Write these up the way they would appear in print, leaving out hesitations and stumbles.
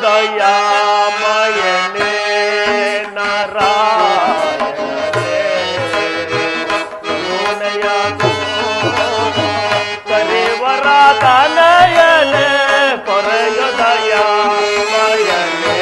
ದಯಾಮಯನೇ ನಾರಾಯಣನೇ ಕರುಣೆಯ ಕರಿವರ ತನಯನೇ ಕೊರೆಯ ದಯಾಮಯನೇ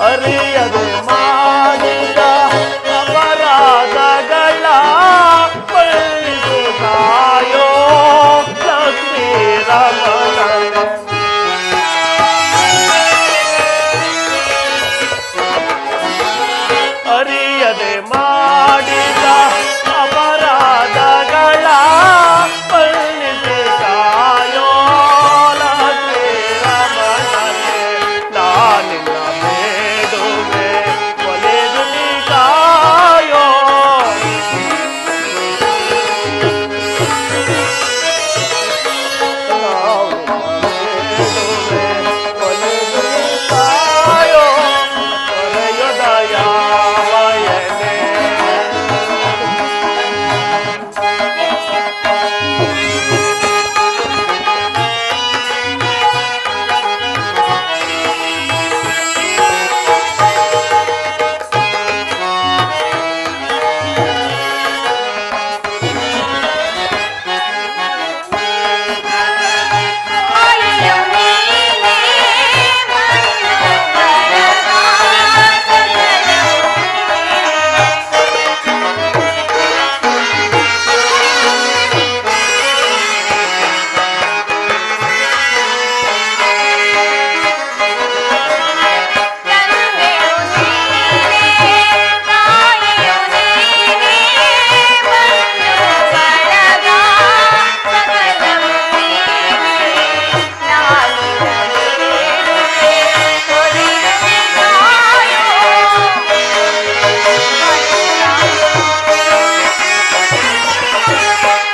ಅರಿಯದೆ ಮಾಡಿದ ಅಪರಾಧಗಳ ಮನ್ನಿಸುತ್ತಾಯೋ ಲಕ್ಷ್ಮೀ ರಮಣ ಅರಿಯದೆ ಮಾಡಿದ ಅಪರಾಧಗಳ ಮನ್ನಿಸುತ್ತಾಯೋ ಲಕ್ಷ್ಮೀ ರಮಣನೆ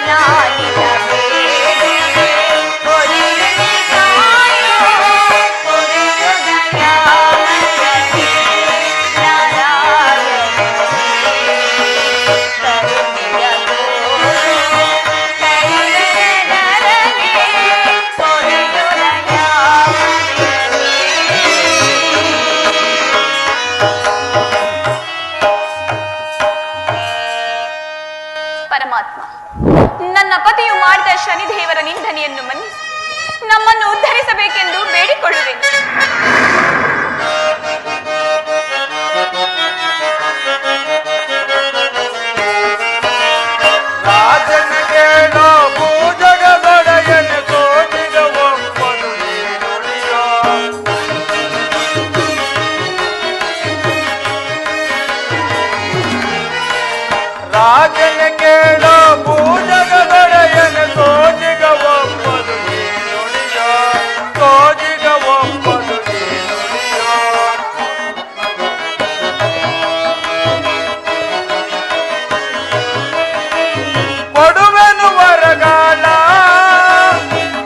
ನಾನಿನ್ನ ಪರಮಾತ್ಮ, ನನ್ನ ಪತಿಯು ಮಾಡಿದ ಶನಿದೇವರ ನಿಂದನೆಯನ್ನು ಮನ್ನಿಸಿ ನಮ್ಮನ್ನು ಉದ್ಧರಿಸಬೇಕೆಂದು ಬೇಡಿಕೊಳ್ಳುವೆನು. ರಾಜನ ಕೇಳೋ ಭೂಜಗದೊಡೆಯನ ಸೋಜಿಗ ಒಪ್ಪದು ನುಡಿಯೋ ಸೋಜಿಗ ಒಪ್ಪದು ನುಡಿಯೋ ಕೊಡುವೆನು ವರಗಾಲ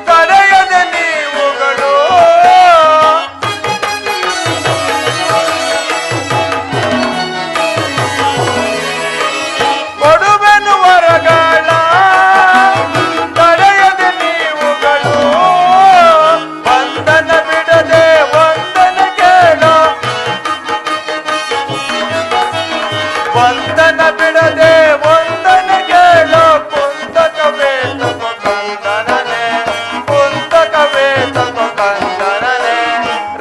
ತಡೆಯದ ನೀವುಗಳು ಕೊಡುವೆನು ವರಗಾಲ ತಡೆಯದ ನೀವುಗಳು ವಂದನ ಬಿಡದೆ ವಂದನ ಕೇಳೋ ವಂದನ ಬಿಡದೆ ವಂದನ ಕೇಳೋ ಪುಸ್ತಕವೇ ತಪ ಕಂದನನೆ ಪುಸ್ತಕವೇ ತಪ ಕಂದನನೆ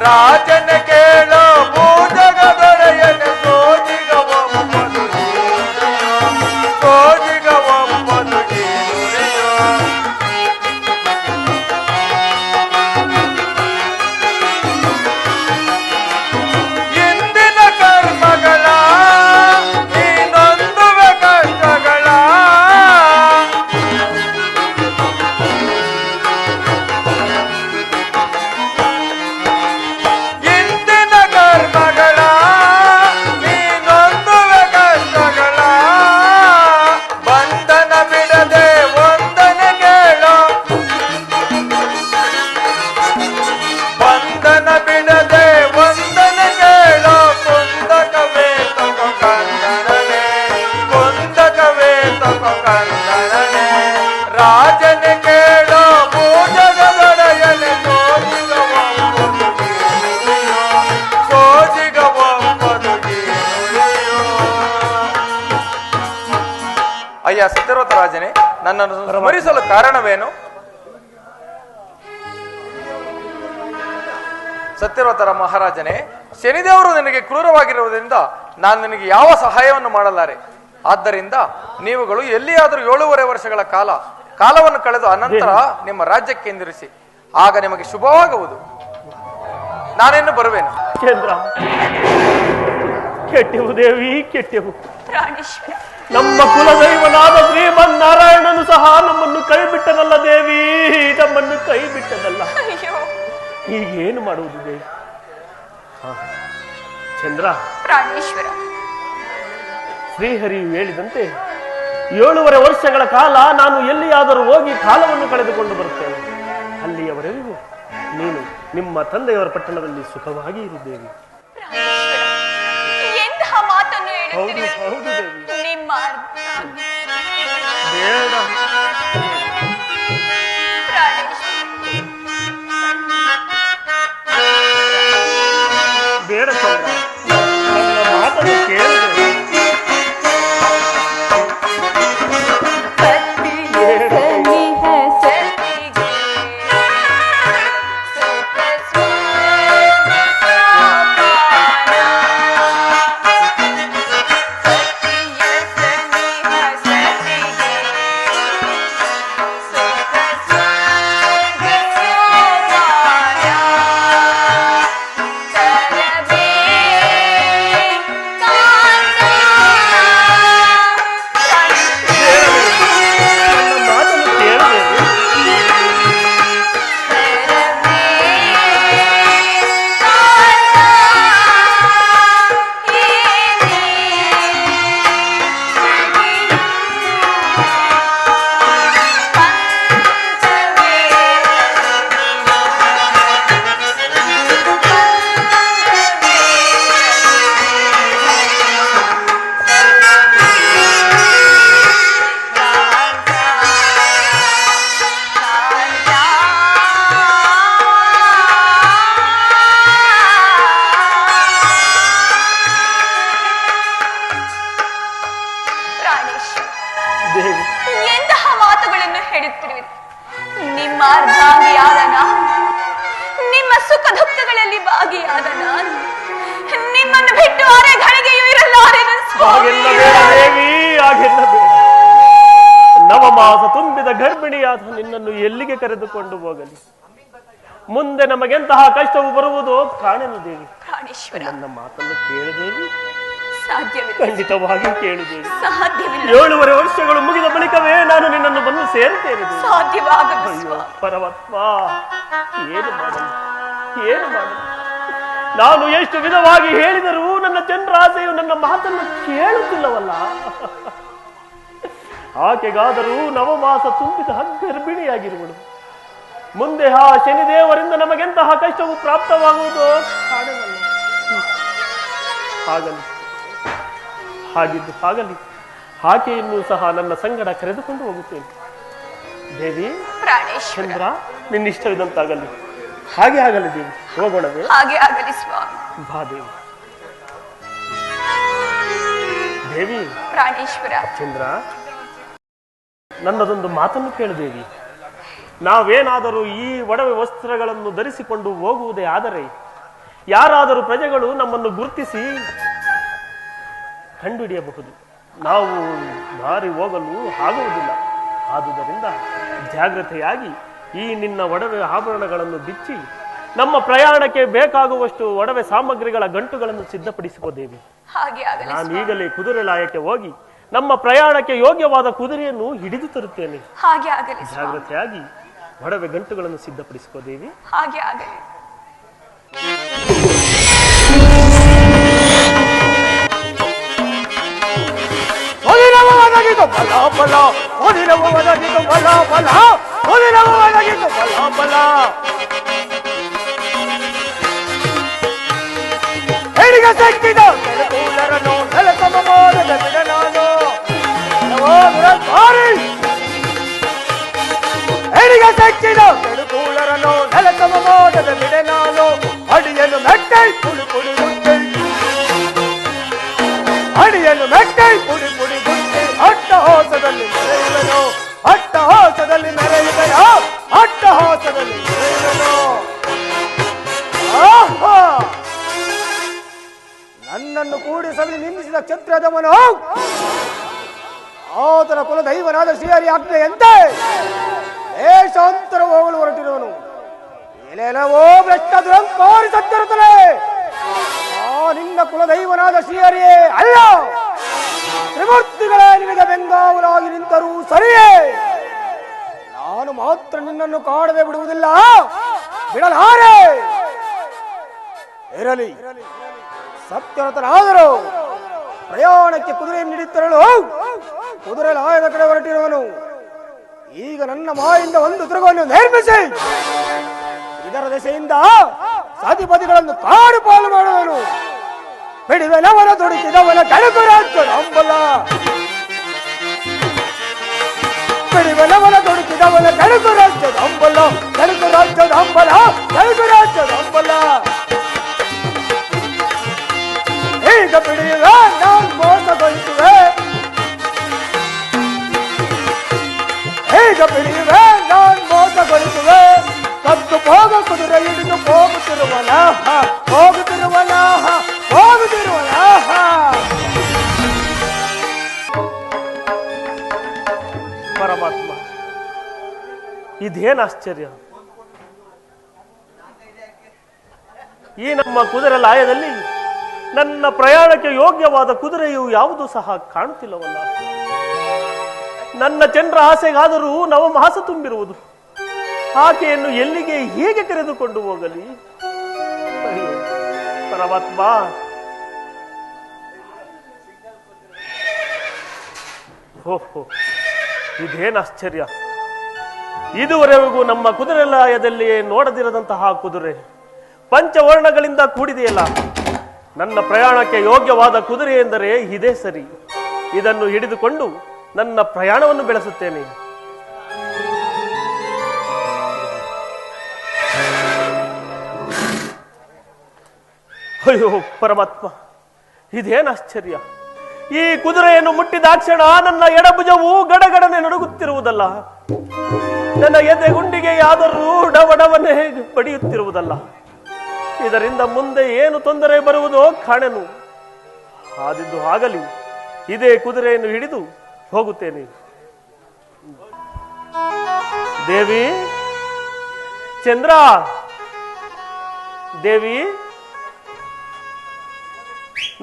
ರಾಜನ ಕೇಳೋ ಭೂಜಗದೊಡೆಯನ ಸೋಜಿಗ ಒಪ್ಪದು ಸೋಜಿಗ ಒಪ್ಪದು ನುಡಿಯೋ ಇಂದಿನ ಕರ್ಮಗಳ ನೀನೊಂದು ಅಯ್ಯ ಸತ್ಯವ್ರತ ರಾಜನೇ, ನನ್ನನ್ನು ಸ್ಮರಿಸಲು ಕಾರಣವೇನು? ಸತ್ಯವ್ರತರ ಮಹಾರಾಜನೇ, ಶನಿದೇವರು ನಿನಗೆ ಕ್ರೂರವಾಗಿರುವುದರಿಂದ ನಾನು ನಿನಗೆ ಯಾವ ಸಹಾಯವನ್ನು ಮಾಡಲಾರೆ. ಆದ್ದರಿಂದ ನೀವುಗಳು ಎಲ್ಲಿಯಾದರೂ 7.5 ವರ್ಷಗಳ ಕಾಲವನ್ನು ಕಳೆದು ಅನಂತರ ನಿಮ್ಮ ರಾಜ್ಯಕ್ಕೆ ಹಿಂದಿರಿಸಿ, ಆಗ ನಿಮಗೆ ಶುಭವಾಗುವುದು. ನಾನೇನು ಬರುವೆನು. ಚಂದ್ರ, ಕೆಟ್ಟೆವು ದೇವಿ, ಕೆಟ್ಟೆವು. ನಮ್ಮ ಕುಲದೈವನಾದ ಶ್ರೀಮನ್ನಾರಾಯಣನು ಸಹ ನಮ್ಮನ್ನು ಕೈ ಬಿಟ್ಟನಲ್ಲ ದೇವಿ, ನಮ್ಮನ್ನು ಕೈ ಬಿಟ್ಟನಲ್ಲ. ಈಗೇನು ಮಾಡುವುದು ದೇವಿ? ಚಂದ್ರ, ಶ್ರೀಹರಿಯು ಹೇಳಿದಂತೆ 7.5 ವರ್ಷಗಳ ಕಾಲ ನಾನು ಎಲ್ಲಿಯಾದರೂ ಹೋಗಿ ಕಾಲವನ್ನು ಕಳೆದುಕೊಂಡು ಬರುತ್ತೇನೆ. ಅಲ್ಲಿಯವರೆಗೂ ನೀನು ನಿಮ್ಮ ತಂದೆಯವರ ಪಟ್ಟಣದಲ್ಲಿ ಸುಖವಾಗಿ ಇರುತ್ತೇವೆ. ಹೌದು ಹೌದು ದೇವಿ. ಬೇಡ ಬೇಡ ಚಂದ್ರ, ನನ್ನ ಮಾತನ್ನು ಕೇಳಿದೆ. ಎಂತಹ ಮಾತುಗಳನ್ನು ಹೇಳುತ್ತಿರುವಿರಿ? ನಿಮ್ಮ ಅರ್ಧಾಂಗಿಯಾದ ನಾನು, ನಿಮ್ಮ ಸುಖ ದುಃಖಗಳಲ್ಲಿ ಭಾಗಿಯಾದ ನಾನು, ನಿಮ್ಮನ್ನು ಬಿಟ್ಟು ಅರೆ ಘಳಿಗೆಯೂ ಇರಲಾರೆನು ಸ್ವಾಮಿ. ನವಮಾಸ ತುಂಬಿದ ಗರ್ಭಿಣಿಯಾದ ನಿನ್ನನ್ನು ಎಲ್ಲಿಗೆ ಕರೆದುಕೊಂಡು ಹೋಗಲಿ? ಮುಂದೆ ನಮಗೆಂತಹ ಕಷ್ಟವು ಬರುವುದೋ ಕಾಣೆನು ದೇವಿ. ನನ್ನ ಮಾತನ್ನು ಕೇಳಿದೇವಿ? ಖಂಡಿತವಾಗಿ ಕೇಳಿದ್ದೇವೆ. 7.5 ವರ್ಷಗಳು ಮುಗಿದ ಬಳಿಕವೇ ನಾನು ನಿನ್ನನ್ನು ಬಂದು ಸೇರುತ್ತೇನೆ. ಅಯ್ಯೋ ಪರಮಾತ್ಮ, ಏನು ಮಾಡಲು ಏನು ಮಾಡಲು? ನಾನು ಎಷ್ಟು ವಿಧವಾಗಿ ಹೇಳಿದರೂ ನನ್ನ ಚಂದ್ರಾಸೆಯು ನನ್ನ ಮಾತನ್ನು ಕೇಳುತ್ತಿಲ್ಲವಲ್ಲ. ಆಕೆಗಾದರೂ ನವಮಾಸ ತುಂಬಿದ ಗರ್ಭಿಣಿಯಾಗಿರುವಳು. ಮುಂದೆ ಆ ಶನಿದೇವರಿಂದ ನಮಗೆಂತಹ ಕಷ್ಟವು ಪ್ರಾಪ್ತವಾಗುವುದೋ ಕಾಣಲ್ಲ. ಹಾಗಲ್ಲ, ಹಾಗಿದ್ದು ಹಾಗಲಿ, ಆಕೆಯನ್ನು ಸಹ ನನ್ನ ಸಂಗಡ ಕರೆದುಕೊಂಡು ಹೋಗುತ್ತೇನೆ. ದೇವಿ, ಚಂದ್ರ, ನಿನ್ನಿಷ್ಟವಿದಂತಾಗಲಿ. ಹಾಗೆ ಆಗಲಿ ದೇವಿ, ಹೋಗೋಣವೇ? ಹಾಗೆ ಆಗಲಿ ಸ್ವಾಮಿ. ಬಾ ದೇವಿ. ದೇವಿ, ಪ್ರಾಣೇಶ್ವರ. ಚಂದ್ರ, ನನ್ನದೊಂದು ಮಾತನ್ನು ಕೇಳಿದೇವಿ. ನಾವೇನಾದರೂ ಈ ಒಡವೆ ವಸ್ತ್ರಗಳನ್ನು ಧರಿಸಿಕೊಂಡು ಹೋಗುವುದೇ ಆದರೆ ಯಾರಾದರೂ ಪ್ರಜೆಗಳು ನಮ್ಮನ್ನು ಗುರುತಿಸಿ ಕಂಡುಹಿಡಿಯಬಹುದು. ನಾವು ಮಾರಿ ಹೋಗಲು ಆಗುವುದಿಲ್ಲ. ಆದುದರಿಂದ ಜಾಗ್ರತೆಯಾಗಿ ಈ ನಿನ್ನ ಒಡವೆ ಆಭರಣಗಳನ್ನು ಬಿಚ್ಚಿ ನಮ್ಮ ಪ್ರಯಾಣಕ್ಕೆ ಬೇಕಾಗುವಷ್ಟು ಒಡವೆ ಸಾಮಗ್ರಿಗಳ ಗಂಟುಗಳನ್ನು ಸಿದ್ಧಪಡಿಸಿಕೊಳ್ಳೇವೆ. ನಾನು ಈಗಲೇ ಕುದುರೆ ಲಾಯಕ್ಕೆ ಹೋಗಿ ನಮ್ಮ ಪ್ರಯಾಣಕ್ಕೆ ಯೋಗ್ಯವಾದ ಕುದುರೆಯನ್ನು ಹಿಡಿದು ತರುತ್ತೇನೆ. ಜಾಗ್ರತೆಯಾಗಿ ಒಡವೆ ಗಂಟುಗಳನ್ನು ಸಿದ್ಧಪಡಿಸಿಕೊಳ್ಳೇವಿ. ಹಾಗೆ ಆಗಲಿ. ಅಡಿಯನ್ನು ಮೆಟ್ಟೈ ಪುಡಿ ಪುಡಿ ಗುಡ್ಡೆ, ಅಡಿಯನ್ನು ಮೆಟ್ಟೈ ಪುಡಿ ಪುಡಿ ಗುಡ್ಡೆ, ಅಟ್ಟ ಹೋಸದಲ್ಲಿ ಪಡೆದವನು ಆತನ ಕುಲದೈವನಾದ ಶ್ರೀಹರಿ ಆಜ್ಞೆಯಂತೆ ದೇಶಾಂತರ ಹೋಗಲು ಹೊರಟಿರುವನು. ಎಲೆಲವೋ ಭ್ರಷ್ಟ ದುರಂಕಾರಿ ಸತ್ತಿರುತ್ತದೆ. ಆ ನಿನ್ನ ಕುಲದೈವನಾದ ಶ್ರೀಹರಿಯೇ ಅಲ್ಲ, ತ್ರಿಮೂರ್ತಿಗಳೇ ನಿನಗೆ ಬೆಂಗಾವಲಾಗಿ ನಿಂತರೂ ಸರಿಯೇ. ನಾನು ಮಾತ್ರ ನಿನ್ನನ್ನು ಕಾಡದೆ ಬಿಡುವುದಿಲ್ಲ, ಬಿಡಲಾರೆ. ಇರಲಿ, ಸತ್ಯರತನಾದರೂ ಪ್ರಯಾಣಕ್ಕೆ ಕುದುರೆಯನ್ನು ಹಿಡಿತರಲು ಕುದುರೆ ಲಾಯದ ಕಡೆ ಹೊರಟಿರುವನು. ಈಗ ನನ್ನ ಮಾಯಿಂದ ಒಂದು ತಿರುಗವನ್ನು ನಿರ್ಮಿಸಿ ಇದರ ದೆಸೆಯಿಂದ ಸತಿಪತಿಗಳನ್ನು ಕಾಡು ಪಾಲು ಮಾಡುವನು. ಬಿಡುವೆನವನ ದುಡುಕಿದವನ ಕೆಳಕು ರಾಜ್ಯದ ಹಂಬಲ, ಬಿಡುವೆನವನ ದುಡುಕಿದವನ ಕೆಳಕು ರಾಜ್ಯದ ಹಂಬಲ, ಕೆಳಕು ರಾಜ್ಯದ ಹಂಬಲ, ಕೆಳಕು ರಾಜ್ಯದ ಹಂಬಲ. ಈಗ ಬಿಡಿಯುವೆ ನಾನು ಮೋಸಗೊಳಿಸುವೆ, ಈಗ ಬಿಡಿಯುವೆ ನಾನು ಮೋಸಗೊಳಿಸುವೆ. ಕದ್ದು ಹೋಗ ಕುದುರೆ ಹಿಡಿದು ಹೋಗುತ್ತಿರುವನ, ಹೋಗುತ್ತಿರುವನ, ಹೋಗುತ್ತಿರುವನ. ಪರಮಾತ್ಮ, ಇದೇನು ಆಶ್ಚರ್ಯ! ಈ ನಮ್ಮ ಕುದುರೆ ಲಾಯದಲ್ಲಿ ನನ್ನ ಪ್ರಯಾಣಕ್ಕೆ ಯೋಗ್ಯವಾದ ಕುದುರೆಯು ಯಾವುದು ಸಹ ಕಾಣುತ್ತಿಲ್ಲವಲ್ಲ. ನನ್ನ ಚಂದ್ರ ಆಸೆಗಾದರೂ ನವಮಾಸ ತುಂಬಿರುವುದು. ಆಕೆಯನ್ನು ಎಲ್ಲಿಗೆ ಹೇಗೆ ಕರೆದುಕೊಂಡು ಹೋಗಲಿ? ಅಯ್ಯೋ ಪರಮಾತ್ಮ, ಓಹೋ, ಇದೇನು ಆಶ್ಚರ್ಯ! ಇದುವರೆಗೂ ನಮ್ಮ ಕುದುರೆ ಲಾಯದಲ್ಲಿಯೇ ನೋಡದಿರದಂತಹ ಕುದುರೆ ಪಂಚವರ್ಣಗಳಿಂದ ಕೂಡಿದೆಯಲ್ಲ. ನನ್ನ ಪ್ರಯಾಣಕ್ಕೆ ಯೋಗ್ಯವಾದ ಕುದುರೆ ಎಂದರೆ ಇದೇ ಸರಿ. ಇದನ್ನು ಹಿಡಿದುಕೊಂಡು ನನ್ನ ಪ್ರಯಾಣವನ್ನು ಬೆಳೆಸುತ್ತೇನೆ. ಅಯ್ಯೋ ಪರಮಾತ್ಮ, ಇದೇನು ಆಶ್ಚರ್ಯ! ಈ ಕುದುರೆಯನ್ನು ಮುಟ್ಟಿದಾಕ್ಷಣ ನನ್ನ ಎಡಭುಜವು ಗಡಗಡನೆ ನಡುಗುತ್ತಿರುವುದಲ್ಲ, ನನ್ನ ಎದೆಗುಂಡಿಗೆ ಯಾದರೂ ಡವಡವನೆ ಬಡಿಯುತ್ತಿರುವುದಲ್ಲ. ಇದರಿಂದ ಮುಂದೆ ಏನು ತೊಂದರೆ ಬರುವುದೋ ಕಾಣೆನು. ಆದಿದ್ದು ಆಗಲಿ, ಇದೇ ಕುದುರೆಯನ್ನು ಹಿಡಿದು ಹೋಗುತ್ತೇನೆ. ದೇವಿ, ಚಂದ್ರ, ದೇವಿ,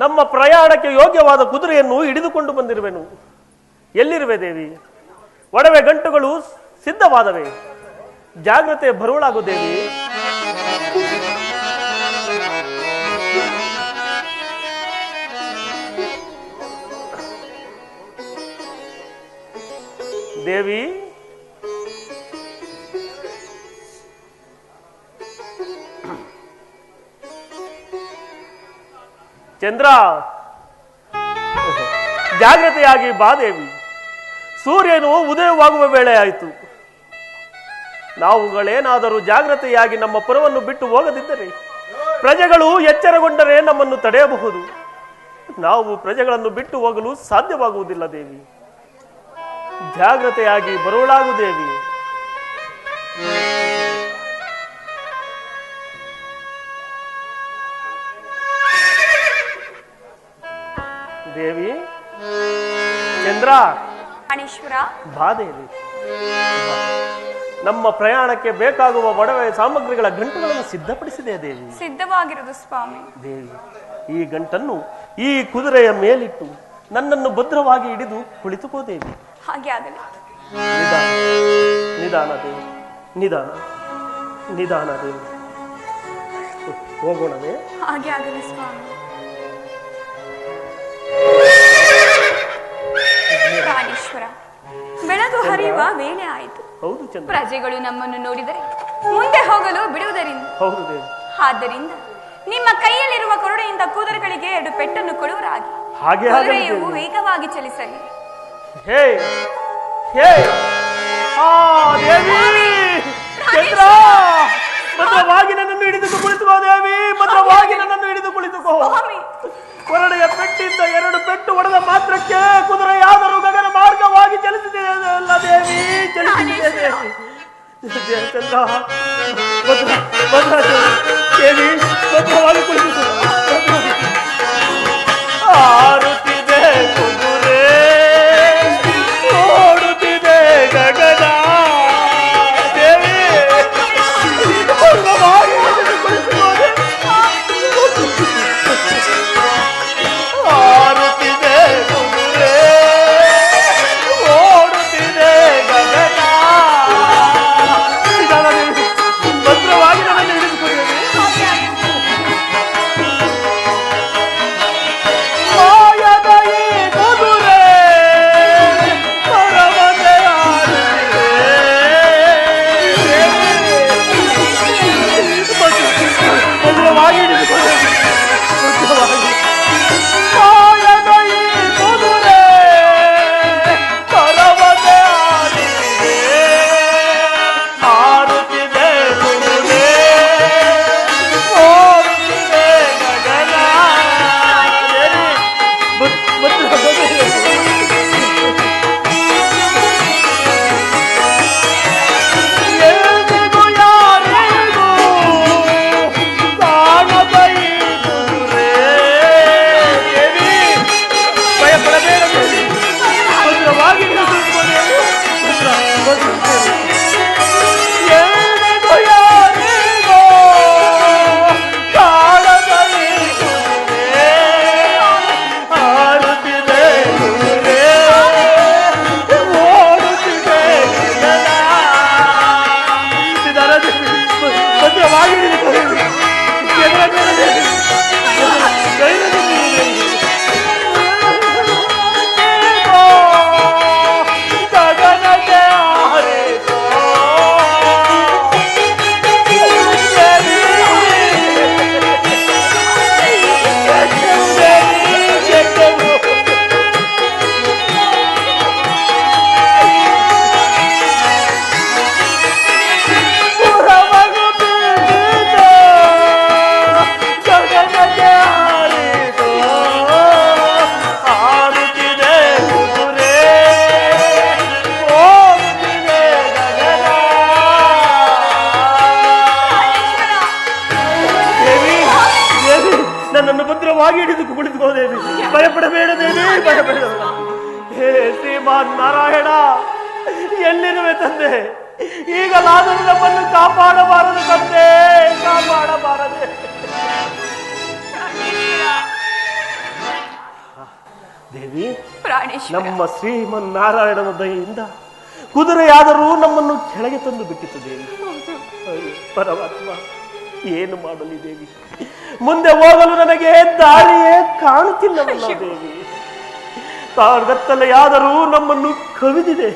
ನಮ್ಮ ಪ್ರಯಾಣಕ್ಕೆ ಯೋಗ್ಯವಾದ ಕುದುರೆಯನ್ನು ಹಿಡಿದುಕೊಂಡು ಬಂದಿರುವೆನು. ಎಲ್ಲಿರುವೆ ದೇವಿ? ಒಡವೆ ಗಂಟುಗಳು ಸಿದ್ಧವಾದವೆ. ಜಾಗ್ರತೆ ಬರುವಳಾಗು ದೇವಿ. ದೇವಿ, ಚಂದ್ರ, ಜಾಗ್ರತೆಯಾಗಿ ಬಾ ದೇವಿ. ಸೂರ್ಯನು ಉದಯವಾಗುವ ವೇಳೆ ಆಯಿತು. ನಾವುಗಳೇನಾದರೂ ಜಾಗ್ರತೆಯಾಗಿ ನಮ್ಮ ಪುರವನ್ನು ಬಿಟ್ಟು ಹೋಗದಿದ್ದರೆ ಪ್ರಜೆಗಳು ಎಚ್ಚರಗೊಂಡರೆ ನಮ್ಮನ್ನು ತಡೆಯಬಹುದು. ನಾವು ಪ್ರಜೆಗಳನ್ನು ಬಿಟ್ಟು ಹೋಗಲು ಸಾಧ್ಯವಾಗುವುದಿಲ್ಲ ದೇವಿ. ಜಾಗ್ರತೆಯಾಗಿ ಬರುವಳಾಗು ದೇವಿ. ದೇವಿ, ಚಂದ್ರ, ಪ್ರಾಣೇಶ್ವರ, ಬಾ ದೇವಿ. ನಮ್ಮ ಪ್ರಯಾಣಕ್ಕೆ ಬೇಕಾಗುವ ಒಡವೆ ಸಾಮಗ್ರಿಗಳ ಗಂಟುಗಳನ್ನು ಸಿದ್ಧಪಡಿಸಿದೆ ದೇವಿ. ಸಿದ್ಧವಾಗಿರುವುದು ಸ್ವಾಮಿ. ದೇವಿ, ಈ ಗಂಟನ್ನು ಈ ಕುದುರೆಯ ಮೇಲಿಟ್ಟು ನನ್ನನ್ನು ಭದ್ರವಾಗಿ ಹಿಡಿದು ಕುಳಿತುಕೋ ದೇವಿ. ಹಾಗೆ ಆಗಲಿ. ನಿಧಾನ, ನಿಧಾನ ದೇವಿ, ನಿಧಾನ, ನಿಧಾನ ದೇವಿ. ಹೋಗೋಣವೇ? ಹಾಗೆ ಆಗಲಿ ಸ್ವಾಮಿ. ಪ್ರಾಣೇಶ್ವರ, ಬೆಳಗು ಹರಿಯುವ ವೇಳೆ ಆಯಿತು. ಹೌದು ಚಂದ್ರ. ಪ್ರಜೆಗಳು ನಮ್ಮನ್ನು ನೋಡಿದರೆ ಮುಂದೆ ಹೋಗಲು ಬಿಡುವುದರಿಂದ. ಹೌದು ದೇವಿ. ಆದ್ದರಿಂದ ನಿಮ್ಮ ಕೈಯಲ್ಲಿರುವ ಕೊರಡೆಯಿಂದ ಕುದುರೆಗಳಿಗೆ 2 ಪೆಟ್ಟನ್ನು ಕೊಡುವರಾಗಿ ಹಾಗೆ ಕುದುರೆಯು ವೇಗವಾಗಿ ಚಲಿಸಲಿ. ಹೇ ಹೇ, ಆ ದೇವಿ, ಚಂದ್ರ, ಭದ್ರವಾಗಿ ನನ್ನನ್ನು ಹಿಡಿದು ಕುಳಿತುಕೋ ದೇವಿ. ಭದ್ರವಾಗಿ ನನ್ನನ್ನು ಹಿಡಿದು ಕುಳಿತುಕೋ. ಕೊರಡೆಯ ಪೆಟ್ಟಿದ್ದ 2 ಪೆಟ್ಟು ಹೊಡೆದ ಮಾತ್ರಕ್ಕೆ ಕುದುರೆಯಾದರೂ ಗಗನ ಮಾರ್ಗವಾಗಿ ಚಲಿಸಿದೆ ಅಲ್ಲ ದೇವಿ, ಚಲಿಸಿದೆ ದೇವಿ. ಚಂದ್ರ, ಭದ್ರ ದೇವಿ, ಭದ್ರವಾಗಿ ಕುಳಿತು. ಆರುತ್ತಿದೆ ಹೇ ಶ್ರೀಮಾನ್ ನಾರಾಯಣ, ಎಲ್ಲಿರುವೆ ತಂದೆ? ಈಗಲಾದರೂ ನಮ್ಮನ್ನು ಕಾಪಾಡಬಾರದು ತಂದೆ, ಕಾಪಾಡಬಾರದೆ. ದೇವಿ, ನಮ್ಮ ಶ್ರೀಮನ್ನಾರಾಯಣನ ದಯೆಯಿಂದ ಕುದುರೆಯಾದರೂ ನಮ್ಮನ್ನು ಕೆಳಗೆ ತಂದು ಬಿಟ್ಟಿತು ದೇವಿ. ಪರಮಾತ್ಮ, ಏನು ಮಾಡಲಿ ದೇವಿ? ಮುಂದೆ ಹೋಗಲು ನನಗೆ ದಾರಿಯೇ ಕಾಣುತ್ತಿಲ್ಲವಲ್ಲ ದೇವಿ. ಕಾಡುಗತ್ತಲೆಯಾದರೂ ನಮ್ಮನ್ನು ಕವಿದಿದೆ.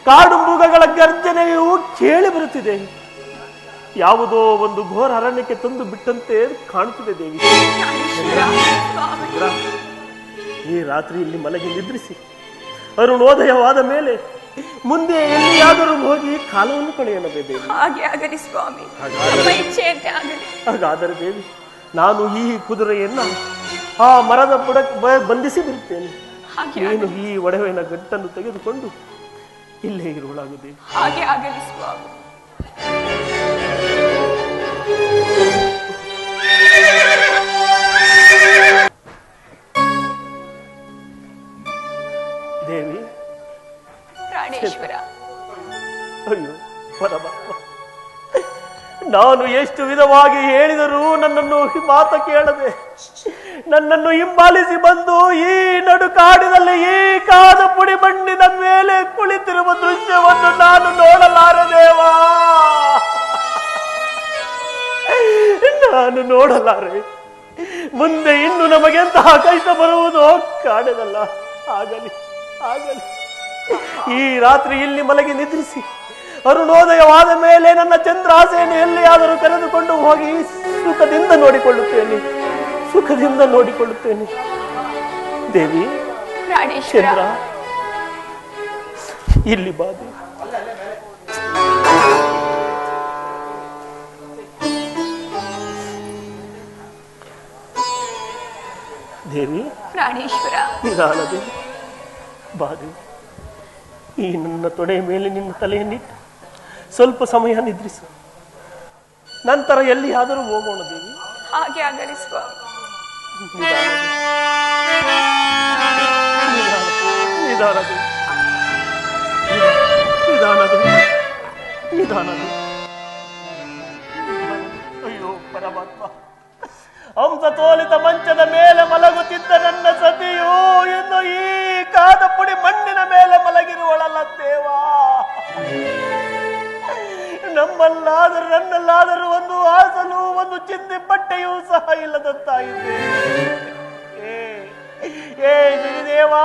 ಕಾಡು ಮೃಗಗಳ ಗರ್ಜನೆಯು ಕೇಳಿ ಬರುತ್ತಿದೆ. ಯಾವುದೋ ಒಂದು ಘೋರ ಅರಣ್ಯಕ್ಕೆ ತಂದು ಬಿಟ್ಟಂತೆ ಕಾಣುತ್ತಿದೆ ದೇವಿ. ಈ ರಾತ್ರಿ ಇಲ್ಲಿ ಮಲಗಿ ನಿದ್ರಿಸಿ ಅರುಣೋದಯವಾದ ಮೇಲೆ ಮುಂದೆ ಎಲ್ಲಿಯಾದರೂ ಹೋಗಿ ಕಾಲವನ್ನು ಕಳೆಯಲವೇ ದೇವಿ? ಹಾಗೆ ಆಗಲಿ ಸ್ವಾಮಿ, ಹಾಗಾದರೆ ದೇವಿ, ನಾನು ಈ ಕುದುರೆಯನ್ನ ಆ ಮರದ ಬುಡಕ್ಕೆ ಬಂಧಿಸಿ ಬಿಡುತ್ತೇನೆ. ನೀನು ಈ ಒಡವೆನ ಗಂಟನ್ನು ತೆಗೆದುಕೊಂಡು ಇಲ್ಲೇ ಇರುವಳಾಗುದೇವಿ. ಹಾಗೆ ಆಗಲಿ ಸ್ವಾಮಿ. ದೇವಿ, ಪ್ರಾಣೇಶ್ವರ, ಅಯ್ಯೋ ಪರಮಾತ್ಮ, ನಾನು ಎಷ್ಟು ವಿಧವಾಗಿ ಹೇಳಿದರೂ ನನ್ನನ್ನು ಮಾತ ಕೇಳದೆ ನನ್ನನ್ನು ಹಿಂಬಾಲಿಸಿ ಬಂದು ಈ ನಡುಕಾಡಿನಲ್ಲಿ ಈ ಕಾದ ಪುಡಿ ಮಣ್ಣಿನ ಮೇಲೆ ಕುಳಿತಿರುವ ದೃಶ್ಯವನ್ನು ನಾನು ನೋಡಲಾರೆ ದೇವಾ, ನಾನು ನೋಡಲಾರೆ. ಮುಂದೆ ಇನ್ನು ನಮಗೆಂತಹ ಕಷ್ಟ ಬರುವುದೋ ಕಾಣದಲ್ಲ. ಆಗಲಿ ಆಗಲಿ, ಈ ರಾತ್ರಿ ಇಲ್ಲಿ ಮಲಗಿ ನಿದ್ರಿಸಿ ಅರುಣೋದಯವಾದ ಮೇಲೆ ನನ್ನ ಚಂದ್ರಾಸೆಯನ್ನು ಎಲ್ಲಿಯಾದರೂ ಕರೆದುಕೊಂಡು ಹೋಗಿ ಸುಖದಿಂದ ನೋಡಿಕೊಳ್ಳುತ್ತೇನೆ, ಸುಖದಿಂದ ನೋಡಿಕೊಳ್ಳುತ್ತೇನೆ. ದೇವಿ, ಚಂದ್ರ, ಇಲ್ಲಿ ಬಾದಿ. ದೇವಿ, ಪ್ರಾಣೇಶ್ವರ, ನಿಧಾನದೆ ಬಾದಿ. ಈ ನನ್ನ ತೊಡೆಯ ಮೇಲೆ ನಿನ್ನ ತಲೆಯನ್ನಿಟ್ಟು ಸ್ವಲ್ಪ ಸಮಯ ನಿದ್ರಿಸು. ನಂತರ ಎಲ್ಲಿಯಾದರೂ ಹೋಗೋಣ ದೇವಿ. ಹಾಗೆ ಆಗಲಿ ಸ್ವಾಮಿ. ನಿಧಾನದೆ. ಅಯ್ಯೋ ಪರಮಾತ್ಮ, ಹಂಸ ತೋಲಿತ ಮಂಚದ ಮೇಲೆ ಮಲಗುತ್ತಿದ್ದ ನನ್ನ ಸತಿಯು ಇನ್ನು ಈ ಕಾದ ಪುಡಿ ಮಣ್ಣಿನ ಮೇಲೆ ಮಲಗಿರುವಳಲ್ಲ ದೇವಾ. ನಮ್ಮಲ್ಲಾದರೂ ನನ್ನಲ್ಲಾದರೂ ಒಂದು ಹಾಸಲು ಒಂದು ಚಿಂದಿ ಬಟ್ಟೆಯೂ ಸಹ ಇಲ್ಲದಂತಾಗಿದೆ. ಏ ಶ್ರೀದೇವಾ,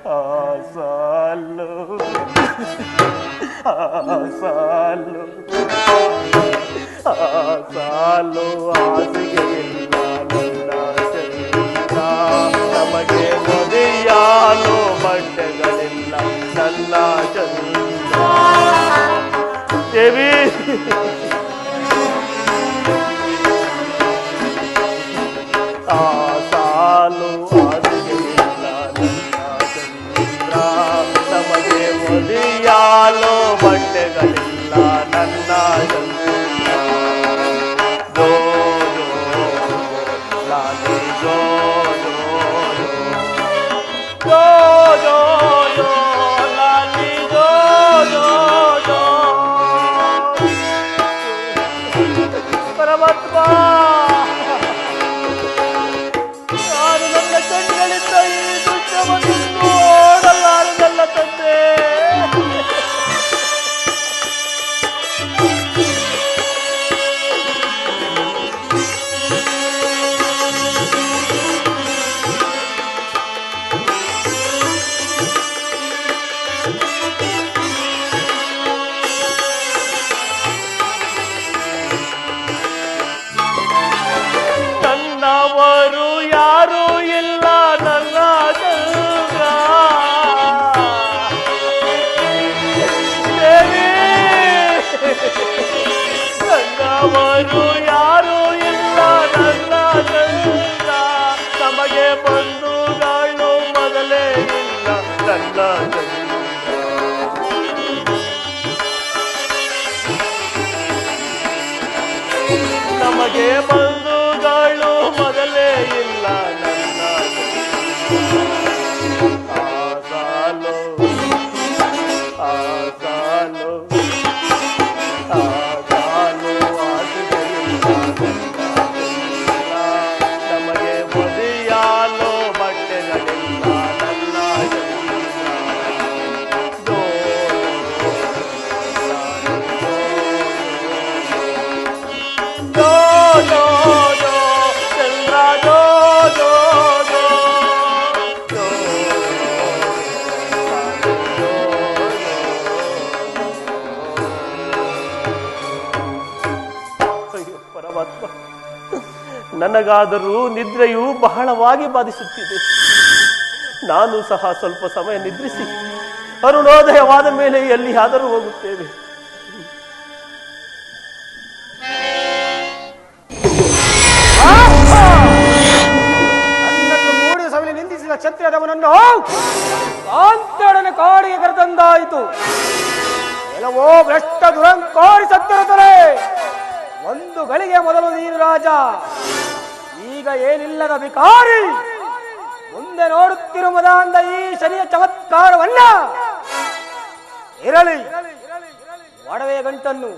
ಹಾಸಲು ಹಾಸಲು ಹಾಸಲು ಹಾಸಿಗೆ ಇಲ್ಲ ನನ್ನ ಚಂದ್ರ, ನಮಗೆ ಮದುವೆಯಾಲು ಬಟ್ಟೆಗಳಿಲ್ಲ ನನ್ನ ಚಂದ್ರ. ದೇವಿ, ಸಾಲು ಹಾಸಿಗೆ ಇಲ್ಲ ನನ್ನ ಚಂದ್ರ, ನಮಗೆ ಮದುವೆಯಾಲು ಬಟ್ಟೆಗಳಿಲ್ಲ ನನ್ನ ಚಂದ್ರ. ನನಗಾದರೂ ನಿದ್ರೆಯು ಬಹಳವಾಗಿ ಬಾಧಿಸುತ್ತಿದೆ. ನಾನು ಸಹ ಸ್ವಲ್ಪ ಸಮಯ ನಿದ್ರಿಸಿ ಅರುಣೋದಯವಾದ ಮೇಲೆ ಎಲ್ಲಿಯಾದರೂ ಹೋಗುತ್ತೇವೆ. ನನ್ನನ್ನು ಮೂಡಿದ ಸಭೆಯಲ್ಲಿ ನಿಂದಿಸಿದ ಕ್ಷತ್ರಿಯದವನನ್ನು ಕಾಂತೇಡನೆ ಕಾಡಿಗೆ ಕರೆತಂದಾಯಿತು. ಕೆಲವೋ ಭ್ರಷ್ಟ ದುರಂಕಾರಿ ಸತ್ತಿರುತ್ತದೆ. ಒಂದು ಗಳಿಗೆ ಮೊದಲು ನೀನು ರಾಜ, ಈಗ ಏನಿಲ್ಲದ ವಿಕಾರಿ. ಮುಂದೆ ನೋಡುತ್ತಿರುವುದ ಅಂದ ಈ ಶನಿಯ ಚಮತ್ಕಾರವಲ್ಲ. ಇರಲಿ, ಒಡವೆಯ ಗಂಟನ್ನು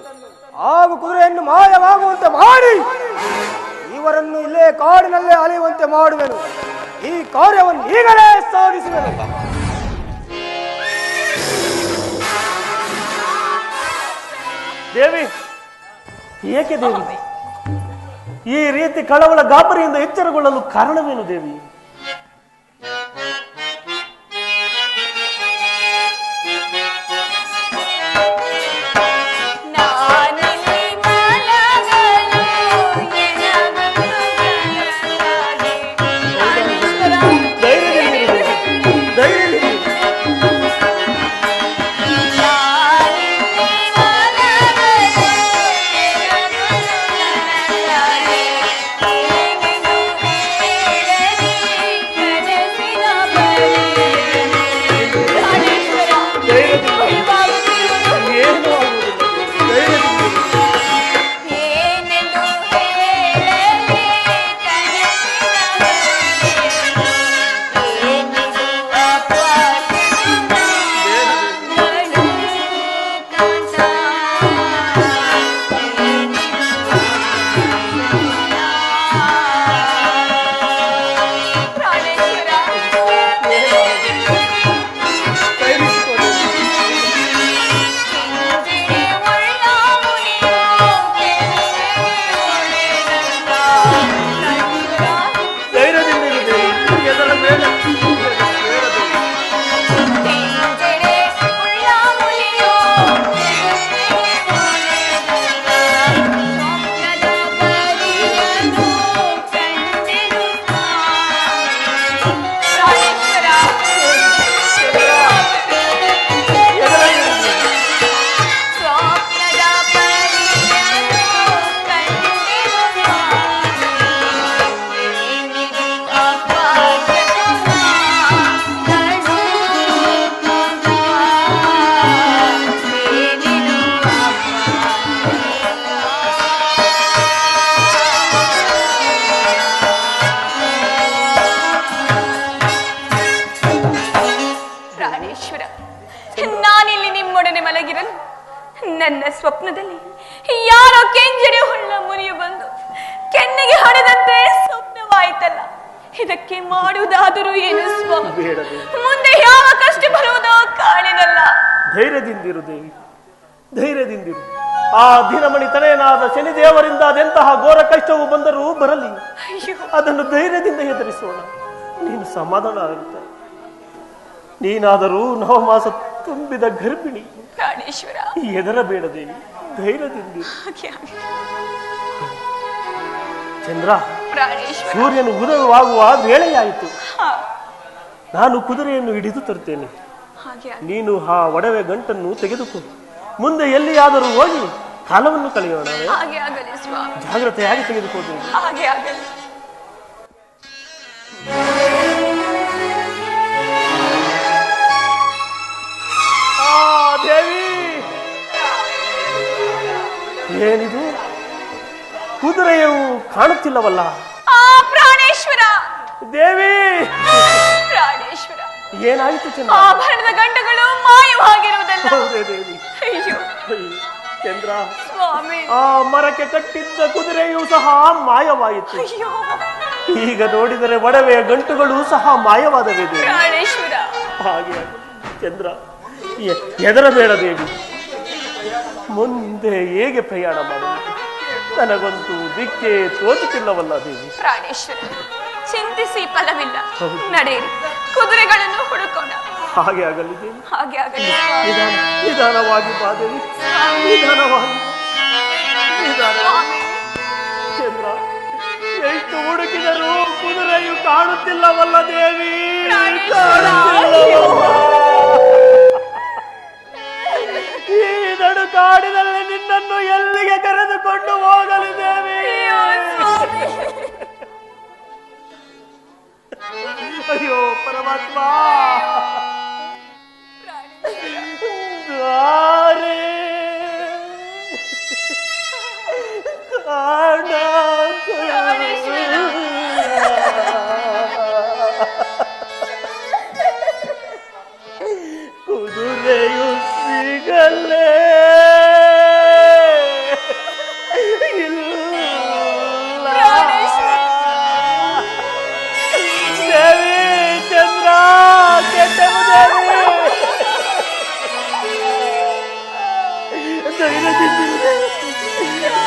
ಹಾಗೂ ಕುದುರೆಯನ್ನು ಮಾಯವಾಗುವಂತೆ ಮಾಡಿ ಇವರನ್ನು ಇಲ್ಲೇ ಕಾಡಿನಲ್ಲೇ ಅಲೆಯುವಂತೆ ಮಾಡುವೆನು. ಈ ಕಾರ್ಯವನ್ನು ಈಗಲೇ ಸಾಧಿಸುವೆನು. ದೇವಿ, ಏಕೆ ದೇವಿ ಈ ರೀತಿ ಕಳವಳ ಗಾಬರಿಯಿಂದ ಎಚ್ಚರಗೊಳ್ಳಲು ಕಾರಣವೇನು ದೇವಿ? ನಾನಿಲ್ಲಿ ನಿಮ್ಮೊಡನೆ ಮಲಗಿರಲು ನನ್ನ ಸ್ವಪ್ನದಲ್ಲಿ ಯಾರೋ ಕೆಂಜಡಿ ಹುಳ್ಳ ಮುನಿಯು ಬಂದು ಕೆನ್ನೆಗೆ ಹೊಡೆದಂತೆ ಸ್ವಪ್ನವಾಯಿತಲ್ಲ. ಇದಕ್ಕೆ ಮಾಡುವುದಾದರೂ ಏನು ಸ್ವಾಮಿ? ಮುಂದೆ ಯಾವ ಕಷ್ಟ ಬರುವುದೋ ಕಾಣಿನಲ್ಲ. ಧೈರ್ಯದಿಂದಿರು ದೇವಿ, ಧೈರ್ಯದಿಂದಿರು. ಆ ದಿನಮಣಿ ತಲೆಯನಾದ ಶನಿದೇವರಿಂದ ಅದೆಂತಹ ಘೋರ ಕಷ್ಟವು ಬಂದರೂ ಬರಲಿ, ಅದನ್ನು ಧೈರ್ಯದಿಂದ ಎದುರಿಸೋಣ. ನೀನು ಸಮಾಧಾನ ಆಗುತ್ತಾರೆ. ನೀನಾದರೂ ನವಮಾಸ ತುಂಬಿದ ಗರ್ಭಿಣಿ. ಪ್ರಾಣೇಶ್ವರ, ಹೆದರಬೇಡ ದೇವಿ, ಧೈರ್ಯದಿಂದಿರು. ಚಂದ್ರ, ಸೂರ್ಯನು ಉದಯವಾಗುವ ವೇಳೆಯಾಯಿತು. ನಾನು ಕುದುರೆಯನ್ನು ಹಿಡಿದು ತರುತ್ತೇನೆ. ನೀನು ಆ ಒಡವೆ ಗಂಟನ್ನು ತೆಗೆದುಕೊ. ಮುಂದೆ ಎಲ್ಲಿಯಾದರೂ ಹೋಗಿ ಕಾಲವನ್ನು ಕಳೆಯೋಣ. ಜಾಗ್ರತೆಯಾಗಿ ತೆಗೆದುಕೊಳ್ಳಿ. ದೇವಿ, ಏನಿದು? ಕುದುರೆಯು ಕಾಣುತ್ತಿಲ್ಲವಲ್ಲ. ಪ್ರಾಣೇಶ್ವರ, ದೇವಿ, ಪ್ರಾಣೇಶ್ವರ, ಏನಾಯಿತು? ಚಂದ್ರ, ಆಭರಣದ ಗಂಟುಗಳು ಮಾಯವಾಗಿರುವುದಲ್ಲ. ಹೌದೇ ದೇವಿ. ಚಂದ್ರ, ಸ್ವಾಮಿ, ಆ ಮರಕ್ಕೆ ಕಟ್ಟಿದ್ದ ಕುದುರೆಯೂ ಸಹ ಮಾಯವಾಯಿತು. ಈಗ ನೋಡಿದರೆ ಒಡವೆಯ ಗಂಟುಗಳು ಸಹ ಮಾಯವಾದವೇ ದೇವಿ. ಪ್ರಾಣೇಶ್ವರ, ಹಾಗೆ ಚಂದ್ರ, ಹೆದರಬೇಡ ದೇವಿ. ಮುಂದೆ ಹೇಗೆ ಪ್ರಯಾಣ ಮಾಡುವುದು? ನನಗಂತೂ ದಿಕ್ಕೆ ತೋಚುತ್ತಿಲ್ಲವಲ್ಲ ದೇವಿ. ಪ್ರಾಣೇಶ್ವರ, ಚಿಂತಿಸಿ ಫಲವಿಲ್ಲ. ನಡೆಯಿರಿ, ಕುದುರೆಗಳನ್ನು ಹುಡುಕೋಣ. ಹಾಗೆ ಆಗಲಿ ದೇವಿ, ಹಾಗೆ ಆಗಲಿ. ನಿಧಾನವಾಗಿ ಬಾ ದೇವಿ, ನಿಧಾನವಾಗಿ. ಚಂದ್ರ, ಎಷ್ಟು ಹುಡುಕಿದರೂ ಕುದುರೆಯು ಕಾಣುತ್ತಿಲ್ಲವಲ್ಲ ದೇವಿ, ಈ ನಡು ಕಾಡಿನಲ್ಲಿ ನಿನ್ನನ್ನು ಎಲ್ಲಿಗೆ ಕರೆದುಕೊಂಡು ಹೋಗಲಿ ದೇವಿ? ಅಯ್ಯೋ ಪರಮಾತ್ಮ, ದ್ವಾರೇ ಕುದುರೆಯು ಸಿಗಲೇ ಇಲ್ಲ. ದೇವಿ ಚಂದ್ರ, ಕೆಟ್ಟವು ದೇವಿ,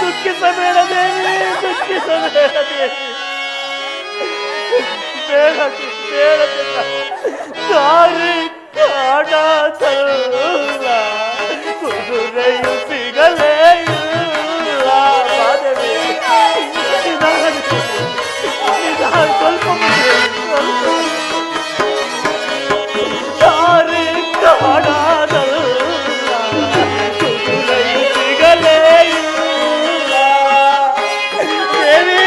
ದುಃಖಿಸಬೇಡ ದೇವಿ, ದುಃಖಿಸಬೇಡ ದೇವಿ, ಬೇಡ ಬೇಡ ಚಂದ್ರ. ದಾರಿ ಕಾಣದಲ್ಲ, ಕುದುರೆಯು ಸಿಗಲೇ ಇಲ್ಲ. ದೇವಿ ಸ್ವಲ್ಪ ದಾರಿ ಕಾಣದಲ್ಲ, ಕುದುರೆಯು ಸಿಗಲೇ ಇಲ್ಲ. ದೇವಿ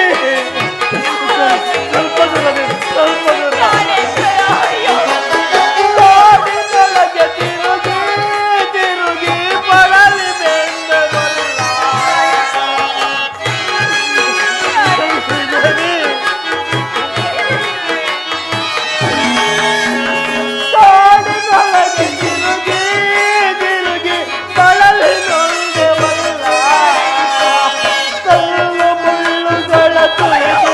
ಸ್ವಲ್ಪ ದೂರ ದೇವಿ, ಸ್ವಲ್ಪ ದೂರ. ಕಾಡಿನೊಳಗೆ ತಿರುಗಿ ತಿರುಗಿ ಬಳಲಿ ಬೆಂದವಲ್ಲ. ಕಾಡಿನೊಳಗೆ ತಿರುಗಿ ತಿರುಗಿ ಬಳಲಿ ನೊಂದವಲ್ಲ. ಕಲ್ಲು ಮುಳ್ಳುಗಳ ತುಳಿದು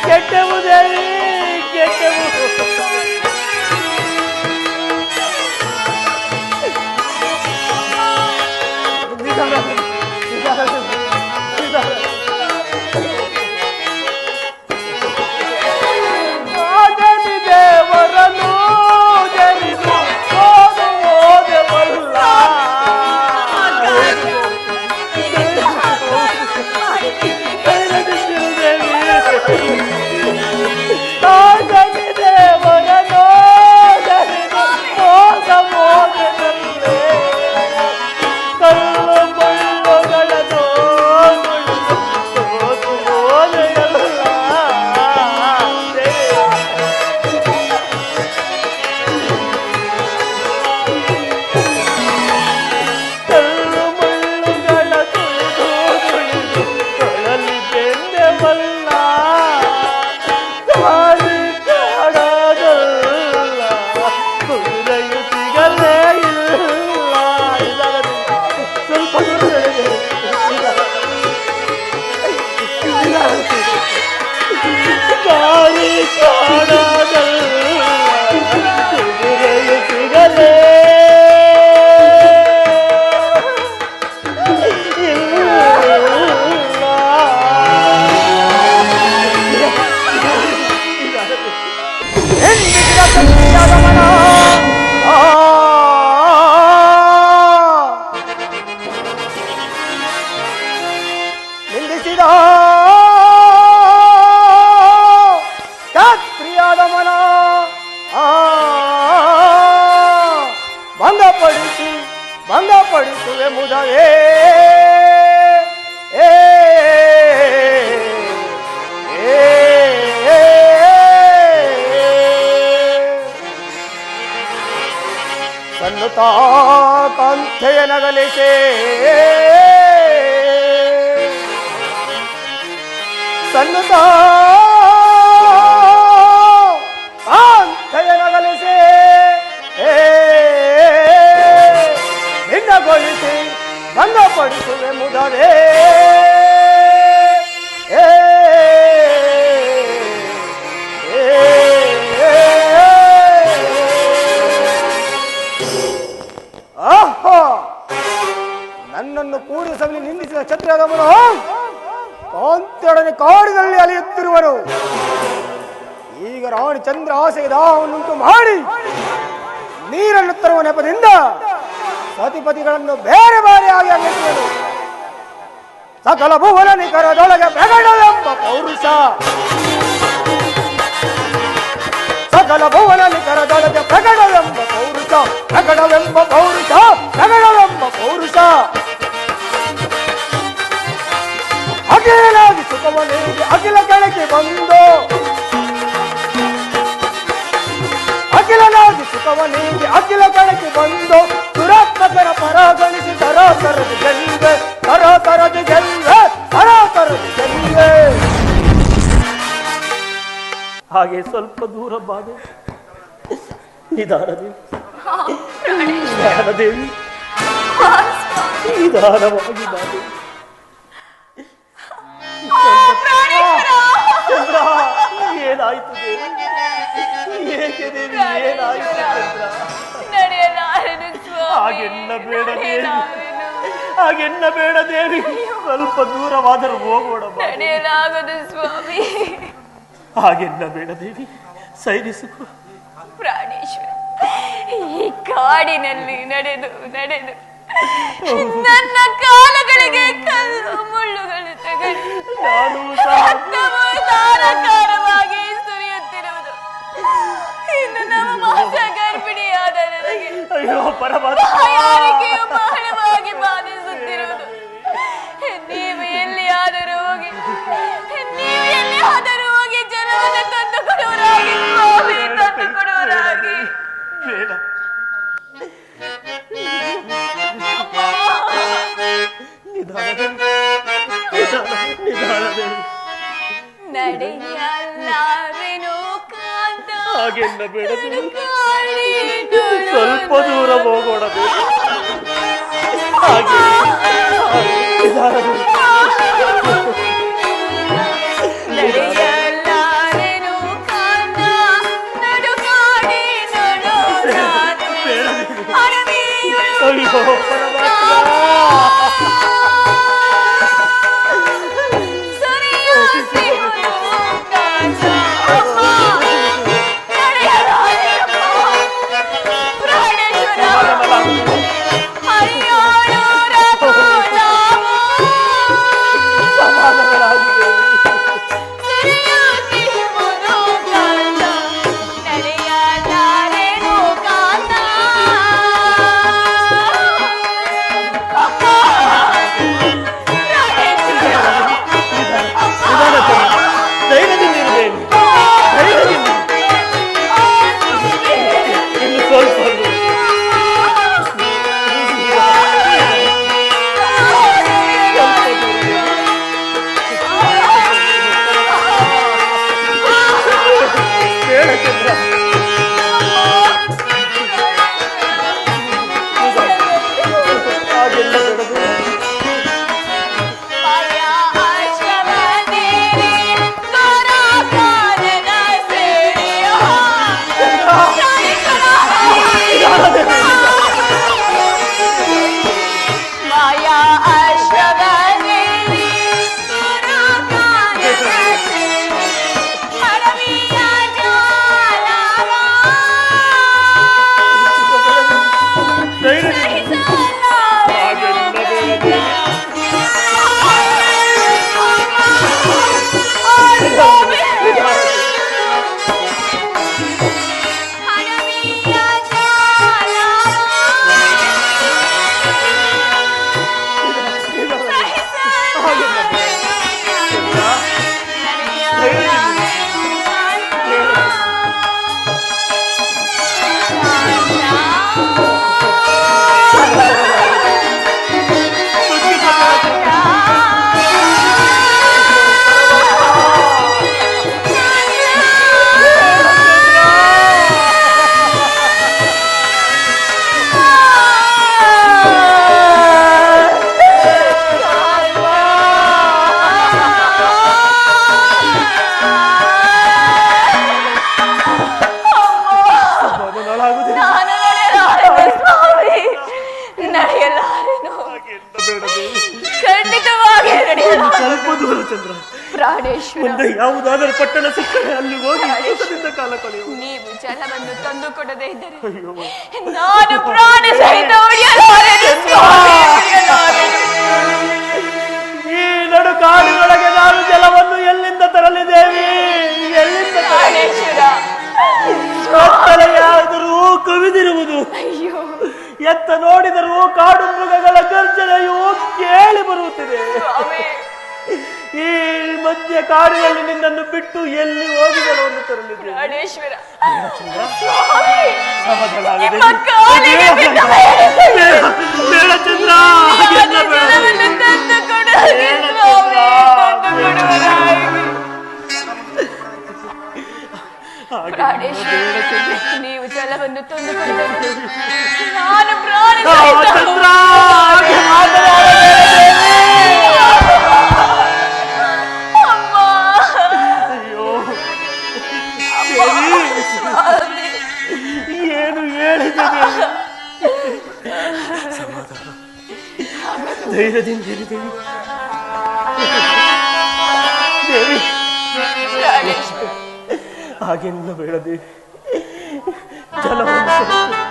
ಕೆಟ್ಟವು ದೇವಿ, ಕೆಟ್ಟವು. ಆದನಿ ದೇವರನು ಜರಿದು ಹೋದ ಹೋದವಲ್ಲ. ಆದನಿ ದೇವರನು ಜರಿದು ಹೋದ ಹೋದವಲ್ಲೇ. ಕಲ್ಲು ಮುಳ್ಳುಗಳನ್ನು ಸೋತು ಹೋದೆಯಲ್ಲ. ಕಲ್ಲು ಮುಳ್ಳುಗಳ ತುಳಿದು ತುಳಿದು ಕೊಳಲಿ ಬೆಂದವಲ್ಲ. ದಾರಿ ಕಾಣದಲ್ಲ, ಕುದುರೆಯು ಸಿಗಲೇ ಇಲ್ಲ. ಸ್ವಲ್ಪ ದೂರ ದಾರಿ ಕಾಣದಲ್ಲ, ಕುದುರೆಯು ಸಿಗಲೇ ಎಂದಿಗಿನ ತಂದೆಯಾದ ಮನ ನಿಂದಿಸಿದ ಕ್ಷತ್ರಿಯಾದ ಮನ ಭಂಗಪಡಿಸುವೆ ಮುದವೇ. ಸನ್ನುತಾ ಕಾಂತೆಯ ನಗಲಿಸೆ ಸನ್ನುತಾ ಕಾಂತೆಯ ನಗಲಿಸೆ ನಿನ್ನಗೊಳಿಸಿ ಭಂಗಪಡಿಸುವೆ ಮುದವೇ. ಸೈನ್ಯದೊಡನೆ ಕಾಡಿನಲ್ಲಿ ಅಲೆಯುತ್ತಿರುವರು. ಈಗ ರಾಣಿ ಚಂದ್ರ ಆಸೆಗೆ ದಾಹವನ್ನುಂಟು ಮಾಡಿ ನೀರನ್ನು ತರುವ ನೆಪದಿಂದ ಸತಿಪತಿಗಳನ್ನು ಬೇರೆ ಬೇರೆಯಾಗಿ ಅಂಗಡಿಸಿದರು. ಸಕಲ ಭುವನ ನಿಖರದೊಳಗೆ ಪ್ರಕಟವೆಂಬ ಪೌರುಷ, ಸಕಲ ಭುವನ ನಿಖರದೊಳಗೆ ಪ್ರಕಟವೆಂಬ ಪೌರುಷ, ಪ್ರಕಟವೆಂಬ ಪೌರುಷ, ಪ್ರಕಟವೆಂಬ ಪೌರುಷ. ಅಖಿಲಾಗಿ ಸುಖವನಿಗೆ ಅಖಿಲ ಕೆಳಗೆ ಬಂದು, ಅಖಿಲನಾಗಿ ಸುಖವನಿಗೆ ಅಖಿಲ ಕೆಳಗೆ ಬಂದು ದುರಾತ್ಮಕರ ಪರಾಗಣಿಸಿ ತರಾತರದ ಗೆಲ್ವೆ, ತರಾತರದ ಗೆಲ್ವೆ, ತರಾತರದ ಗೆಲ್ವೆ. ಹಾಗೆ ಸ್ವಲ್ಪ ದೂರ ಬಾದೆ ನಿಧಾನದೇವಿ, ನಿಧಾನದೇವಿ, ನಿಧಾನವಾಗಿ ಬಾದೆ. ಚಂದ್ರ, ಏನಾಯ್ತು ದೇವಿ? ಏಕೆ ದೇವಿ, ಏನಾಯ್ತು ಚಂದ್ರ? ಹಾಗೆನ್ನ ಬೇಡ ದೇವಿ, ಹಾಗೆನ್ನ ಬೇಡ ದೇವಿ. ಸ್ವಲ್ಪ ದೂರವಾದರೂ ಹೋಗೋಣ ಸ್ವಾಮಿ. ಹಾಗೆನ್ನ ಬೇಡ ದೇವಿ, ಸೈನಿಸುಕು. ಪ್ರಾಣೇಶ್ವರ, ಈ ಕಾಡಿನಲ್ಲಿ ನಡೆದು ನಡೆದು ನನ್ನ ಕಾಲಗಳಿಗೆ ಕಲ್ಲು ಮುಳ್ಳುಗಳು ತಗಲಿ ರಕ್ತವು ಧಾರಾಕಾರವಾಗಿ ಸುರಿಯುತ್ತಿರುವುದು. ಇನ್ನು ನವಮಾಸ ಗರ್ಭಿಣಿಯಾದ ನನಗೆ ಯಾರಿಗೆಯೂ ಬಹಳವಾಗಿ ಬಾಧಿಸುತ್ತಿರುವುದು. ನೀವು ಎಲ್ಲಿಯಾದರೂ ಹೋಗಿ, ನೀವು ಎಲ್ಲಿಯಾದರೂ ಹೋಗಿ ಜನವನ್ನು ತಂದು ಕೊಡುವರಾಗಿ, ಸ್ವಾಮಿ ತಂದು ಕೊಡುವರಾಗಿ. ಬೇಡ, ನಡೆಯಲಾರೆನೋ ಕಾಂತ, ಹಾಗೆನ್ನ ಬೇಡ, ಸ್ವಲ್ಪ ದೂರ ಹೋಗೋಣ. ಹಾಗೆ ನಡೆಯಲಾರೆನೋ ಕಾಂತ, ನಡುಕಾಡಿ ಅಯ್ಯೋ ಪ್ರಾಣೇಶ್ವರ, ಮುಂದೆ ಯಾವುದಾದರೂ ಪಟ್ಟಣ ಸಿಕ್ಕರೆ ಅಲ್ಲಿ ಹೋಗಿ ಸುಖದಿಂದ ಕಾಲ ಕಳೆಯುವುದು. ನೀವು ಜಲವನ್ನು ತಂದು ಕೊಡದೇ ಇದ್ದರೆ ಅಯ್ಯೋ, ನಾನು ಪ್ರಾಣ ಸಹಿತ ಉಳಿಯಲಾರೆನು ಸ್ವಾಮಿ, ಉಳಿಯಲಾರೆನು. ಈ ನಡು ಕಾಡಿನೊಳಗೆ ನಾನು ಜಲವನ್ನು ಎಲ್ಲಿಂದ ತರಲಿದ್ದೇವೆ? ಎಲ್ಲಿಂದ ಪ್ರಾಣೇಶ್ವರ, ಯಾವುದರೂ ಕವಿದಿರುವುದು. ಅಯ್ಯೋ, ಎತ್ತ ನೋಡಿದರೂ ಕಾಡು ಮೃಗಗಳ ಗರ್ಜನೆಯು ಕೇಳಿ ಬರುತ್ತಿದೆ. ಸ್ವಾಮಿ, ಈ ಮಧ್ಯ ಕಾಡಿನಲ್ಲಿ ನಿನ್ನನ್ನು ಬಿಟ್ಟು ಎಲ್ಲಿ ಹೋಗಿ ಜಲವನ್ನು ತರಲಿದ್ದೇವೆ? ಪ್ರಾಣೇಶ್ವರ, ಸಮಾಧಾನವಾಗಿದೆ. ನಿಮ್ಮ ಕಾಲಿಗೆ ಬಿದ್ದು ಬೇಡ ಚಂದ್ರ, ನಾನು ಜಲವನ್ನು ತಂದು ಕೊಡಲಿ ಸ್ವಾಮಿ, ತಂದು ಕೊಡುವರಾಗಿ. ಪ್ರಾಣೇಶ್ವರ, ನೀವು ಜಲವನ್ನು ತಂದು ಕೊಡಿದರೆ ನಾನು ಪ್ರಾಣ ಸಹಿತ ಚಂದ್ರ, ಅಮ್ಮ. ಅಯ್ಯೋ, ಸ್ವಾಮಿ, ಏನು ಹೇಳಿದೆ? ಧೈರ್ಯದಿಂದ ದೇವಿ. ದೇವಿ, ಪ್ರಾಣೇಶ್ವರ, ಹಾಗೆಲ್ಲ ಬೇಡ ದೇವಿ. ಜಲವನ್ನು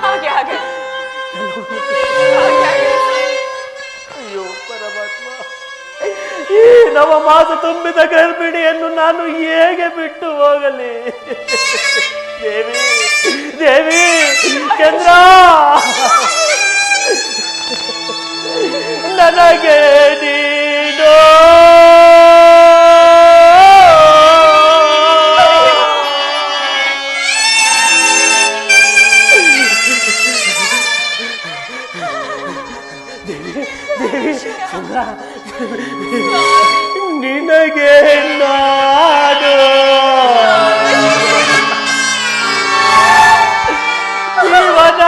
ಹಾಗೆ ಹಾಗೆ ಅಯ್ಯೋ ಪರಮಾತ್ಮ, ಈ ನವ ಮಾಸ ತುಂಬಿದ ಗರ್ಭಿಣಿಯನ್ನು ನಾನು ಹೇಗೆ ಬಿಟ್ಟು ಹೋಗಲಿ? ದೇವಿ, ದೇವಿ, ಚಂದ್ರ, ನನಗೆ ನೀನು ನಿನಗೆ ನಾನು ಜೀವನ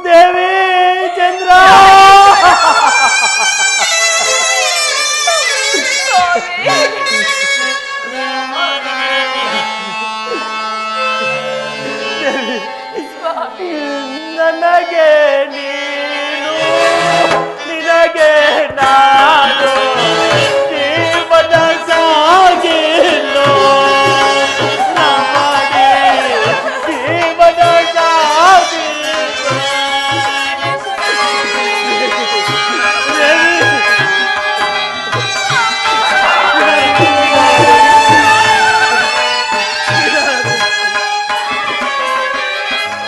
ದೇವಿ, ಚಂದ್ರ, ನನಗೆ ನೀನು, ನಿನಗೆ ನಾನು ಜೀವನ ಸಾಗಿಲ್ಲೋ, ನಮಗೆ ಜೀವನ ಸಾಗಿಲ್ಲೋ.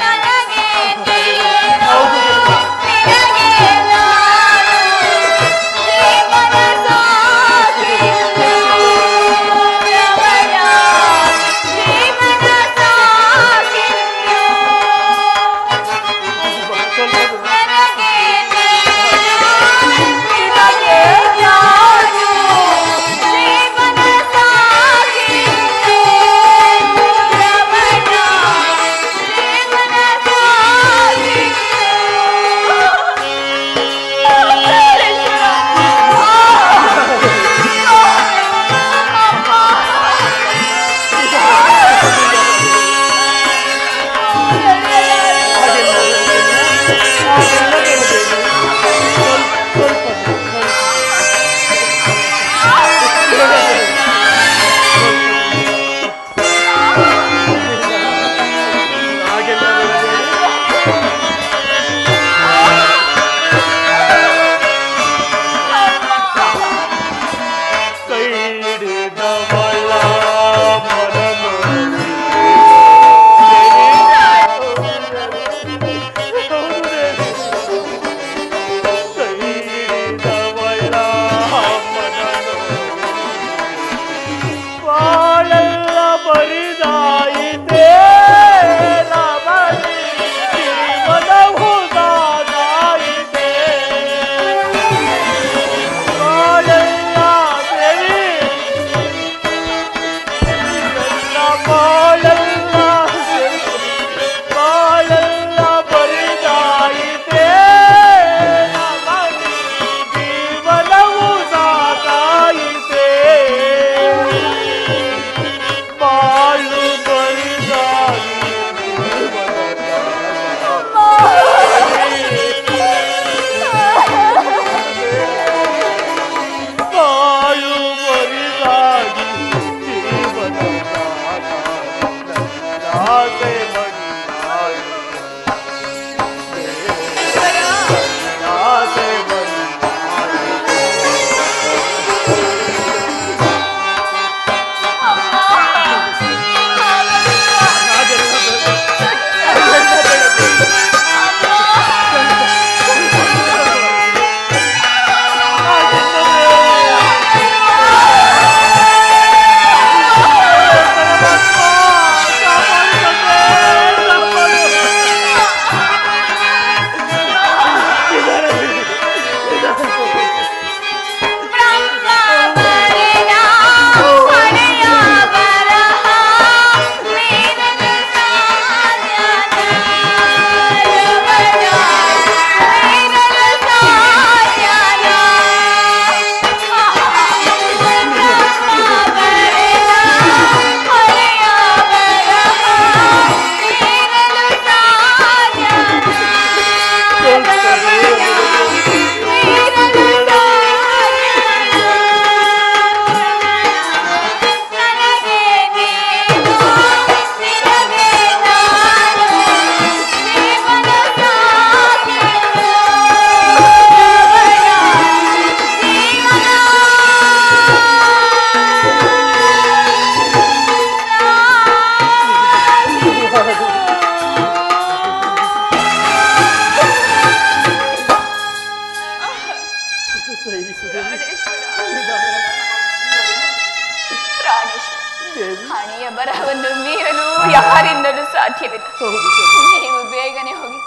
ನನಗೆ ನೀನು, ನಿನಗೆ ನಾನು ಹಣೆಯ ಬರಹವನ್ನು ಮೀರಲು ಯಾರಿಂದಲೂ ಸಾಧ್ಯವಿಲ್ಲ. ನೀವು ಬೇಗನೆ ಹೋಗಿ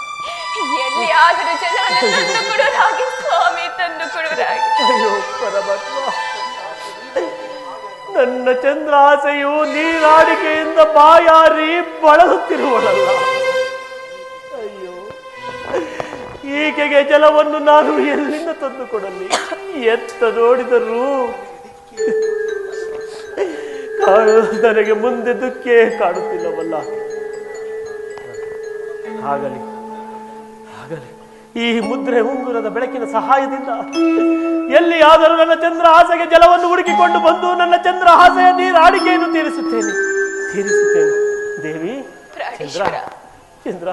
ಎಲ್ಲಿಯಾದರೂ ಜನರನ್ನು ತಂದು ಕೊಡುವರಾಗಿ ಸ್ವಾಮಿ, ತಂದು ಕೊಡುವರಾಗಿ. ಅಯ್ಯೋ ಪರಮಾತ್ಮ, ನನ್ನ ಚಂದ್ರಾಸೆಯು ನೀರಾಡಿಕೆಯಿಂದ ಬಾಯಾರಿ ಬಳಲುತ್ತಿರುವಳಲ್ಲ. ಅಯ್ಯೋ, ಈಕೆಗೆ ಜಲವನ್ನು ನಾನು ಎಲ್ಲಿಂದ ತಂದು ಕೊಡಲಿ? ಎತ್ತ ನೋಡಿದರೂ ನನಗೆ ಮುಂದೆ ದುಃಖೇ ಕಾಡುತ್ತಿಲ್ಲವಲ್ಲ. ಆಗಲಿ ಆಗಲಿ, ಈ ಮುದ್ರೆ ಉಂಗುರದ ಬೆಳಕಿನ ಸಹಾಯದಿಂದ ಎಲ್ಲಿಯಾದರೂ ನನ್ನ ಚಂದ್ರ ಆಸೆಗೆ ಜಲವನ್ನು ಹುಡುಕಿಕೊಂಡು ಬಂದು ನನ್ನ ಚಂದ್ರ ಆಸೆಯ ನೀರಾಡಿಕೆಯನ್ನು ತೀರಿಸುತ್ತೇನೆ. ದೇವಿ, ಚಂದ್ರ ಚಂದ್ರ,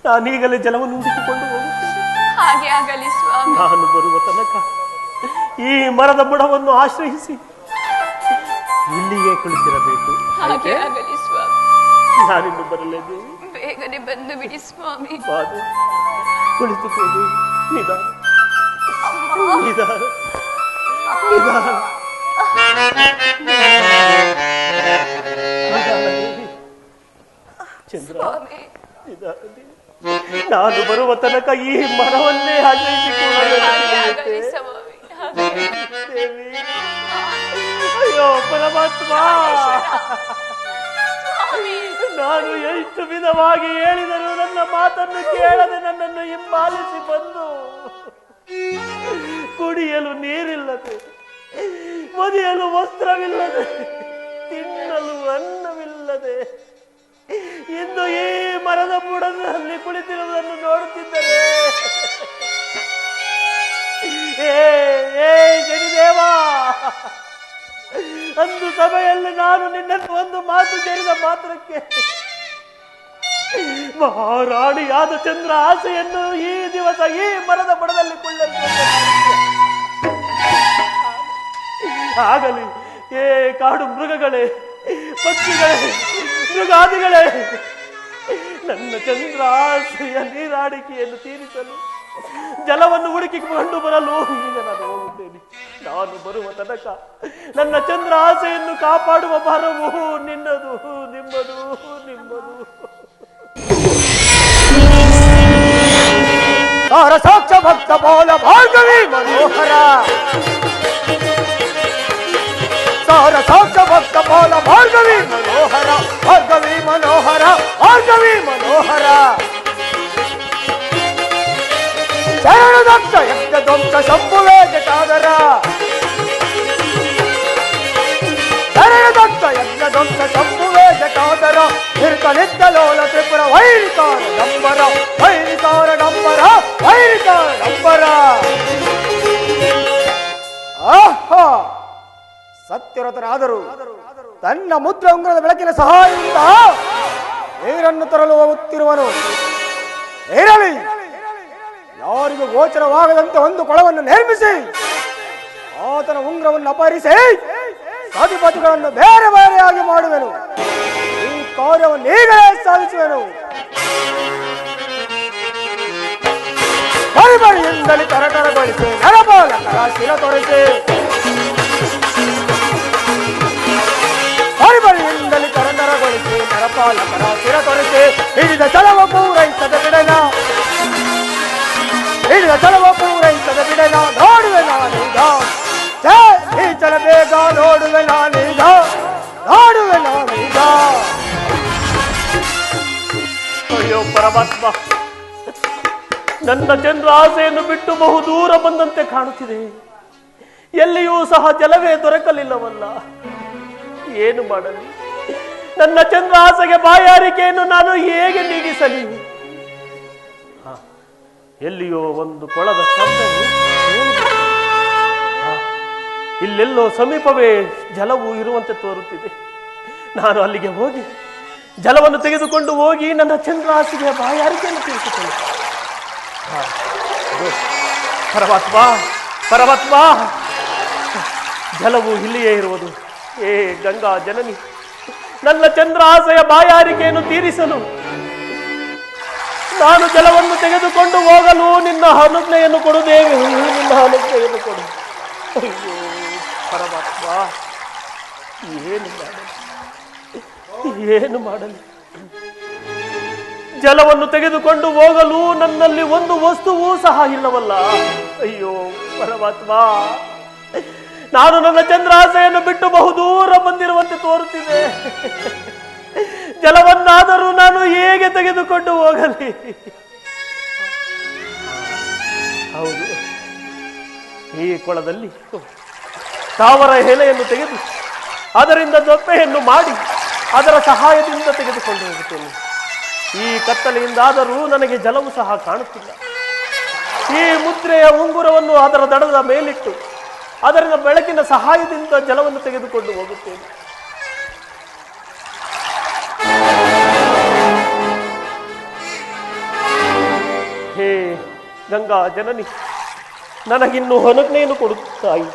ನಾನೀಗಲೇ ಜಲವನ್ನು ಹುಡುಕಿಕೊಂಡು ಹೋಗುತ್ತೇನೆ. ಹಾಗೆ ಆಗಲಿ ಸ್ವಾಮಿ. ನಾನು ಬರುವ ತನಕ ಈ ಮರದ ಬುಡವನ್ನು ಆಶ್ರಯಿಸಿ ಇಲ್ಲಿಯೇ ಕುಳಿತಿರಬೇಕು. ಹಾಗೆ ಆಗಲಿ ಸ್ವಾಮಿ. ನಾನಿನ್ನು ಬರಲೇ ದೇವಿ? ಬೇಗನೆ ಬಂದು ಬಿಡಿ ಸ್ವಾಮಿ. ಕುಳಿತುಕೊಳ್ಳಿ, ನಿಧಾನ ನಿಧಾನ ನಿಧಾನ. ಚಂದ್ರ, ನಾನು ಬರುವ ತನಕ ಈ ಮರವನ್ನೇ ಆಶ್ರಯಿಸಿಕೊಳ್ಳಬೇಕು. ಅಯ್ಯೋ ಪರಮಾತ್ಮ, ನಾನು ಎಷ್ಟು ವಿಧವಾಗಿ ಹೇಳಿದರೂ ನನ್ನ ಮಾತನ್ನು ಕೇಳದೆ ನನ್ನನ್ನು ಹಿಂಬಾಲಿಸಿ ಬಂದು ಕುಡಿಯಲು ನೀರಿಲ್ಲದೆ, ಒದೆಯಲು ವಸ್ತ್ರವಿಲ್ಲದೆ, ತಿನ್ನಲು ಅನ್ನವಿಲ್ಲದೆ ಇಂದು ಈ ಮರದ ಬುಡದಲ್ಲಿ ಕುಳಿತಿರುವುದನ್ನು ನೋಡುತ್ತಿದ್ದರೆ, ಏ ಶನಿದೇವ, ಅಂದು ಸಭೆಯಲ್ಲಿ ನಾನು ನಿನ್ನನ್ನು ಒಂದು ಮಾತು ಕೇಳಿದ ಮಾತ್ರಕ್ಕೆ ಮಹಾರಾಣಿಯಾದ ಚಂದ್ರ ಆಸೆಯನ್ನು ಈ ದಿವಸ ಈ ಮರದ ಬುಡದಲ್ಲಿ ಆಗಲಿ. ಏ ಕಾಡು ಮೃಗಗಳೇ, ಪಕ್ಷಿಗಳೇ, ಮೃಗಾದಿಗಳೇ, ನನ್ನ ಚಂದ್ರ ಆಸೆಯ ನೀರಾಡಿಕೆಯನ್ನು ತೀರಿಸಲು ಜಲವನ್ನು ಹುಡುಕಿಕೊಂಡು ಬರಲು ಈಗ ನಾನು ಹೋಗುತ್ತೇನೆ. ನಾನು ಬರುವ ತನಕ ನನ್ನ ಚಂದ್ರ ಆಸೆಯನ್ನು ಕಾಪಾಡುವ ಭಾರವು ನಿನ್ನದು, ನಿಮ್ಮದು, ನಿಮ್ಮದು. ಸಾಕ್ಷ ಭಕ್ತ ಬೋಲ ಭಾರ್ಗವಿ ಮನೋಹರ, ಸಾಕ್ಷ ಭಕ್ತ ಬೋಲ ಭಾರ್ಗವಿ ಮನೋಹರ, ಭಾರ್ಗವಿ ಮನೋಹರ, ಭಾರ್ಗವಿ ಮನೋಹರ. ಶರಣ ದಕ್ಷ ಯಜ್ಞ ಧ್ವಂಸ ಶಂಭುವೇ ಜಟಾಧರ, ಶರಣ ದಕ್ಷ ಯಜ್ಞ ಧ್ವಂಸ ಶಂಭುವೇ ಜಟಾಧರ. ನಿರ್ಕಲಿದ್ದ ಲೋಲ ತ್ರಿಪುರ ವೈರಿಕಾರ ಡಂಬರ, ವೈರಿಕಾರ ಡಂಬರ, ವೈರಿಕಾರ ಡಂಬರ. ಆಹಾ, ಸತ್ಯರತನಾದರೂ ತನ್ನ ಮುದ್ರೆ ಉಂಗುರದ ಬೆಳಕಿನ ಸಹಾಯದಿಂದ ನೀರನ್ನು ತರಲು ಹೋಗುತ್ತಿರುವನು. ಇರಲಿ, ಯಾರಿಗೂ ಗೋಚರವಾಗದಂತೆ ಒಂದು ಕೊಳವನ್ನು ನಿರ್ಮಿಸಿ ಆತನ ಉಂಗುರವನ್ನು ಅಪಹರಿಸಿ ಅಧಿಪತಿಗಳನ್ನು ಬೇರೆ ಬೇರೆಯಾಗಿ ಮಾಡುವೆನು. ಈ ಕಾರ್ಯವನ್ನು ಈಗಲೇ ಸಾಧಿಸುವೆನು. ಬರಿಬರಿಯಿಂದಲೇ ತರತರಗೊಳಿಸಿ ನರಪಾಲಕರ ಶಿರ ತೊರೆಸಿ, ಬರಿಬರಿಯಿಂದಲೇ ತರತರಗೊಳಿಸಿ ನರಪಾಲಕರ ಶಿರ ತೊರೆಸಿ. ಹಿಡಿದ ಚಲವ ಪೂರೈಸದ ಬಿಡನ, ಹಿಡಿದ ಚಲವ ಪೂರೈಸದ ಬಿಡನ, ನೋಡುವೆ ನಾನೀಗ ಈ ಚಲ ಬೇಗ, ನೋಡುವೆ ನಾನೀಗ, ನೋಡುವೆ ನಾನೀಗ. ಅಯ್ಯೋ ಪರಮಾತ್ಮ, ನನ್ನ ಚಂದ್ರ ಆಸೆಯನ್ನು ಬಿಟ್ಟು ಬಹುದೂರ ಬಂದಂತೆ ಕಾಣುತ್ತಿದೆ. ಎಲ್ಲಿಯೂ ಸಹ ಜಲವೇ ದೊರಕಲಿಲ್ಲವಲ್ಲ. ಏನು ಮಾಡಲಿ? ನನ್ನ ಚಂದ್ರ ಆಸೆಗೆ ಬಾಯಾರಿಕೆಯನ್ನು ನಾನು ಹೇಗೆ ನೀಗಿಸಲಿ? ಎಲ್ಲಿಯೋ ಒಂದು ಕೊಳದ ಶಬ್ದವು ಇಲ್ಲೆಲ್ಲೋ ಸಮೀಪವೇ ಜಲವು ಇರುವಂತೆ ತೋರುತ್ತಿದೆ. ನಾನು ಅಲ್ಲಿಗೆ ಹೋಗಿ ಜಲವನ್ನು ತೆಗೆದುಕೊಂಡು ಹೋಗಿ ನನ್ನ ಚಂದ್ರ ಆಸೆಗೆ ಬಾಯಾರಿಕೆಯನ್ನು ತೀರಿಸಿಕೊಳ್ಳಿ. ಪರಮಾತ್ಮ, ಪರಮಾತ್ಮ, ಜಲವು ಇಲ್ಲಿಯೇ ಇರುವುದು. ಏ ಗಂಗಾ ಜನನಿ, ನನ್ನ ಚಂದ್ರ ಆಸೆಯ ಬಾಯಾರಿಕೆಯನ್ನು ತೀರಿಸಲು ನಾನು ಜಲವನ್ನು ತೆಗೆದುಕೊಂಡು ಹೋಗಲು ನಿನ್ನ ಅನುಜ್ಞೆಯನ್ನು ಕೊಡುತ್ತೇವೆ, ನಿನ್ನ ಅನುಜ್ಞೆಯನ್ನು ಕೊಡು. ಅಯ್ಯೋ ಪರಮಾತ್ಮ, ಏನು ಮಾಡಲಿ? ಜಲವನ್ನು ತೆಗೆದುಕೊಂಡು ಹೋಗಲು ನನ್ನಲ್ಲಿ ಒಂದು ವಸ್ತುವೂ ಸಹ ಇಲ್ಲವಲ್ಲ. ಅಯ್ಯೋ ಪರಮಾತ್ಮ, ನಾನು ನನ್ನ ಚಂದ್ರಾಸೆಯನ್ನು ಬಿಟ್ಟು ಬಹುದೂರ ಬಂದಿರುವಂತೆ ತೋರುತ್ತಿದೆ. ಜಲವನ್ನಾದರೂ ನಾನು ಹೇಗೆ ತೆಗೆದುಕೊಂಡು ಹೋಗಲಿ? ಹೌದು, ಈ ಕೊಳದಲ್ಲಿ ತಾವರ ಎಲೆಯನ್ನು ತೆಗೆದು ಅದರಿಂದ ದೊಪ್ಪೆಯನ್ನು ಮಾಡಿ ಅದರ ಸಹಾಯದಿಂದ ತೆಗೆದುಕೊಂಡು ಹೋಗುತ್ತೇನೆ. ಈ ಕತ್ತಲೆಯಿಂದಾದರೂ ನನಗೆ ಜಲವು ಸಹ ಕಾಣುತ್ತಿಲ್ಲ. ಈ ಮುದ್ರೆಯ ಉಂಗುರವನ್ನು ಅದರ ದಡದ ಮೇಲಿಟ್ಟು ಅದರಿಂದ ಬೆಳಕಿನ ಸಹಾಯದಿಂದ ಜಲವನ್ನು ತೆಗೆದುಕೊಂಡು ಹೋಗುತ್ತೇನೆ. ಹೇ ಗಂಗಾ ಜನನಿ, ನನಗಿನ್ನು ಹೊನಗ್ನೆಯನ್ನು ಕೊಡುತ್ತಾಯಿ.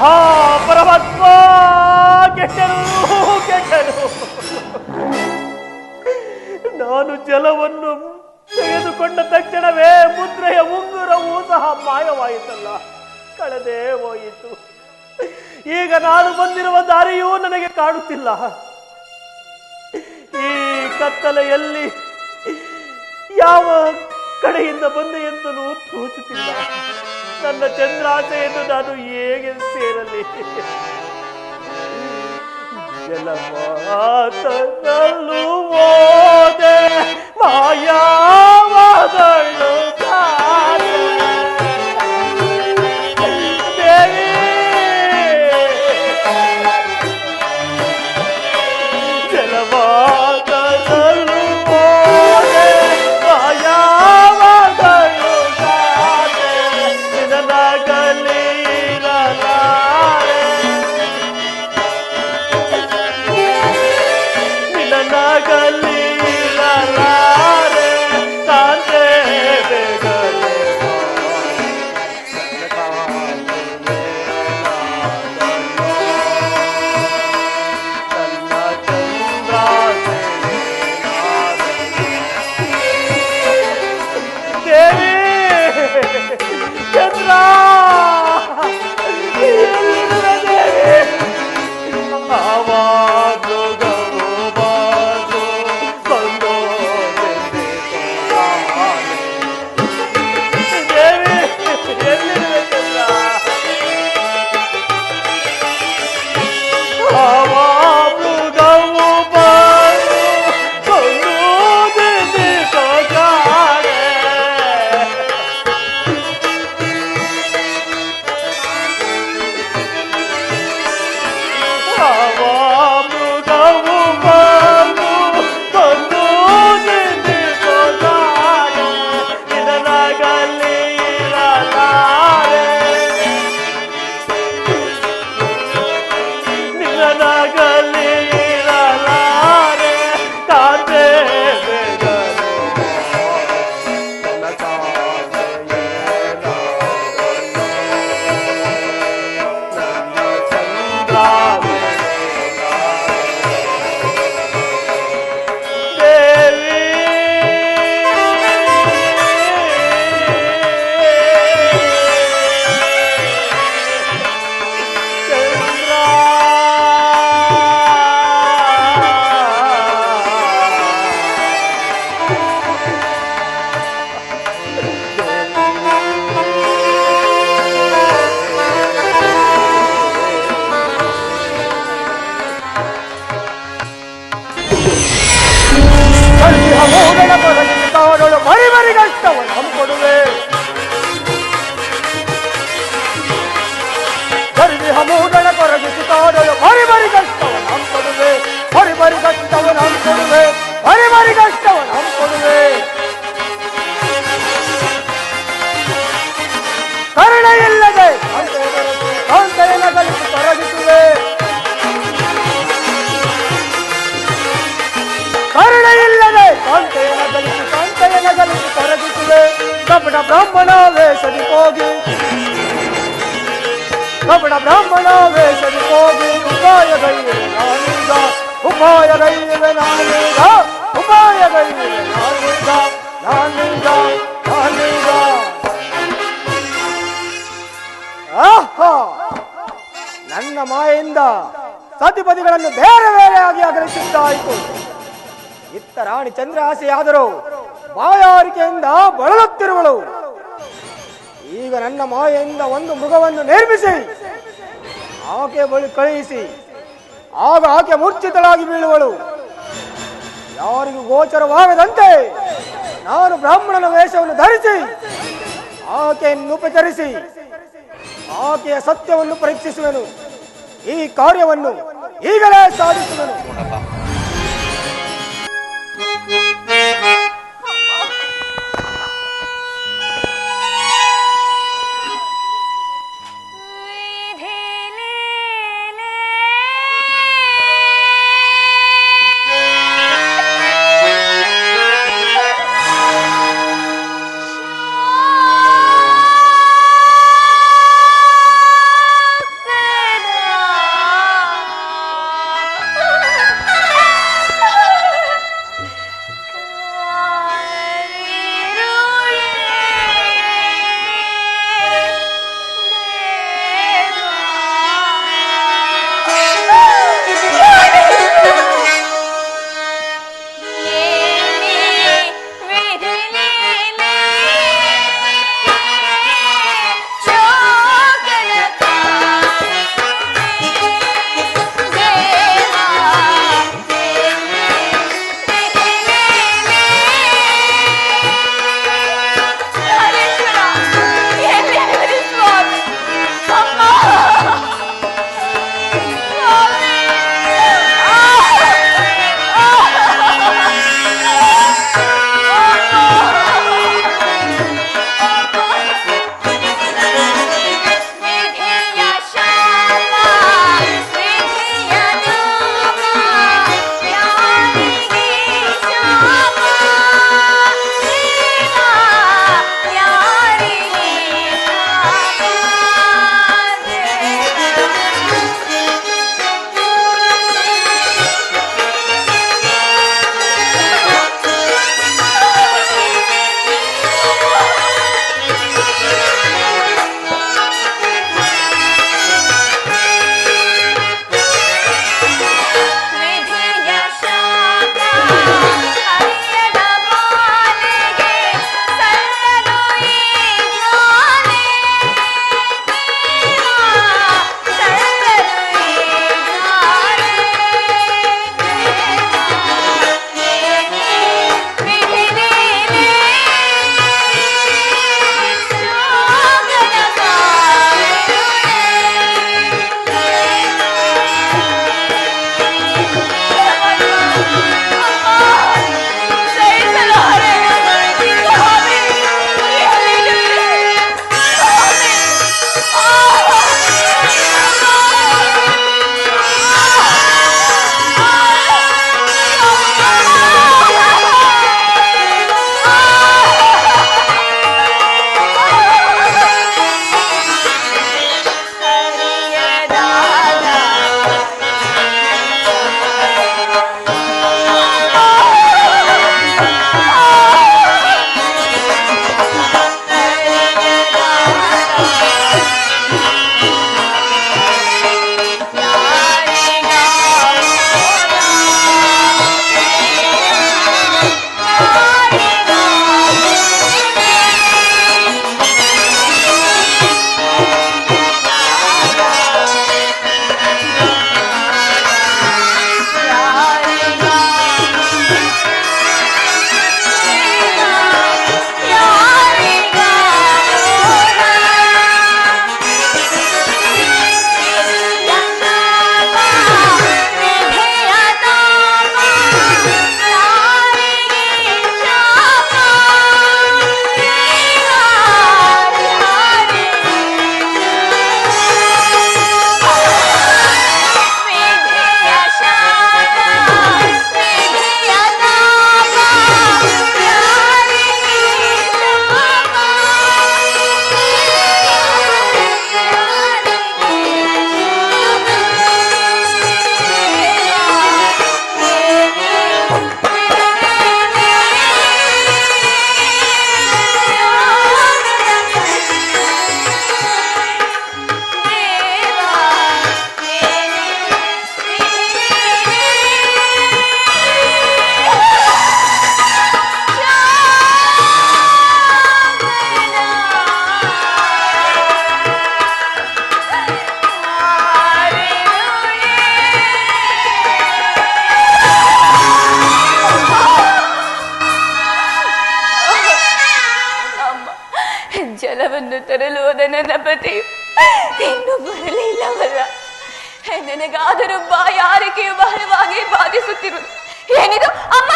ಹಾ ಪರಮಾತ್ಮ, ಕೆಟ್ಟರು. ನಾನು ಜಲವನ್ನು ತೆಗೆದುಕೊಂಡ ತಕ್ಷಣವೇ ಮುದ್ರೆಯ ಉಂಗುರವೂ ಸಹ ಮಾಯವಾಯಿತಲ್ಲ, ಕಳೆದೇ ಹೋಯಿತು. ಈಗ ನಾನು ಬಂದಿರುವ ದಾರಿಯೂ ನನಗೆ ಕಾಣುತ್ತಿಲ್ಲ. ಈ ಕತ್ತಲೆಯಲ್ಲಿ ಯಾವ ಕಡೆಯಿಂದ ಬಂದೆ ಎಂತಲೂ ತೋಚುತ್ತಿಲ್ಲ. ನನ್ನ ಚಂದ್ರಾಸೆಯನ್ನು ನಾನು ಹೇಗೆ ಸೇರಲಿ? ಜಲಮಾತನಲ್ಲೂ ಓದೆ ಮಾಯಾವಾದಳು ದೇವಿ, ಜಲಮಾತನಲ್ಲೂ ಓದೆ ಮಾಯಾವಾದಳು ನಿನಗಲಿ ಬರಿ ಕಷ್ಟವನ್ನು ಹಮ್ಮಿಕೊಡುವೆ. ಮೂಡಣ ಕೊರಗಿಸಿ ಕಾಡಲು ಬರಿ ಕಷ್ಟವನ್ನು ಹಮ್ಮಿಕೊಡುವೆ. ಬರಿ ಕಷ್ಟವನ್ನು ಹಮ್ಮಿಕೊಡುವೆ. ಬರಿ ಕಷ್ಟವನ್ನು ಹಮ್ಮಿಕೊಡುವೆ. ಕರುಣ ಇಲ್ಲದೆ ಕಾಂತೆಯನ್ನು ಕಲಿತು ತೊರಗಿಸುವೆ. ಕರುಣ ಇಲ್ಲದೆ ಕಾಂತೆಯನ್ನು ಕಲಿತು ತೊರಗಿಸುವೆ. ಕಪಟ ಬ್ರಾಹ್ಮಣ ವೇಷದಿ ಹೋಗಿ ಕಪಟ ಬ್ರಾಹ್ಮಣ ವೇಷದಿ ಹೋಗಿ ಉಪಾಯಗೈವೆ ನಾನೀಗ ಉಪಾಯಗೈವೆ ನಾನೀಗ ಉಪಾಯಗೈವೆ ನಾನೀಗ ನಾನೀಗ ನಾನೀಗ ಆಹಾ, ನನ್ನ ಮಾಯೆಯಿಂದ ಸತಿಪತಿಗಳನ್ನು ಬೇರೆ ಬೇರೆಯಾಗಿ ಅಗಲಿಸಿದ್ದಾಯಿತು. ಇತ್ತ ರಾಣಿ ಚಂದ್ರಹಾಸೆಯಾದರೂ ಬಾಯಾರಿಕೆಯಿಂದ ಬಳಲುತ್ತಿರುವಳು. ಈಗ ನನ್ನ ಮಾಯೆಯಿಂದ ಒಂದು ಮೃಗವನ್ನು ನಿರ್ಮಿಸಿ ಆಕೆ ಬಳಿ ಕಳುಹಿಸಿ ಆಗ ಆಕೆ ಮೂರ್ಛಿತಳಾಗಿ ಬೀಳುವಳು. ಯಾರಿಗೂ ಗೋಚರವಾಗದಂತೆ ನಾನು ಬ್ರಾಹ್ಮಣನ ವೇಷವನ್ನು ಧರಿಸಿ ಆಕೆಯನ್ನು ಉಪಚರಿಸಿ ಆಕೆಯ ಸತ್ಯವನ್ನು ಪರೀಕ್ಷಿಸುವೆನು. ಈ ಕಾರ್ಯವನ್ನು ಈಗಲೇ ಸಾಧಿಸುವೆನು. ತರಲು ಹೋದ ನನ್ನ ಪತಿಯು ಇನ್ನೂ ಬರಲಿಲ್ಲವಲ್ಲ. ನನಗಾದರೂ ಬಾಯಾರಿಕೆಯು ಬಹಳವಾಗಿ ಬಾಧಿಸುತ್ತಿರುವುದು. ಏನಿದು ಅಮ್ಮ?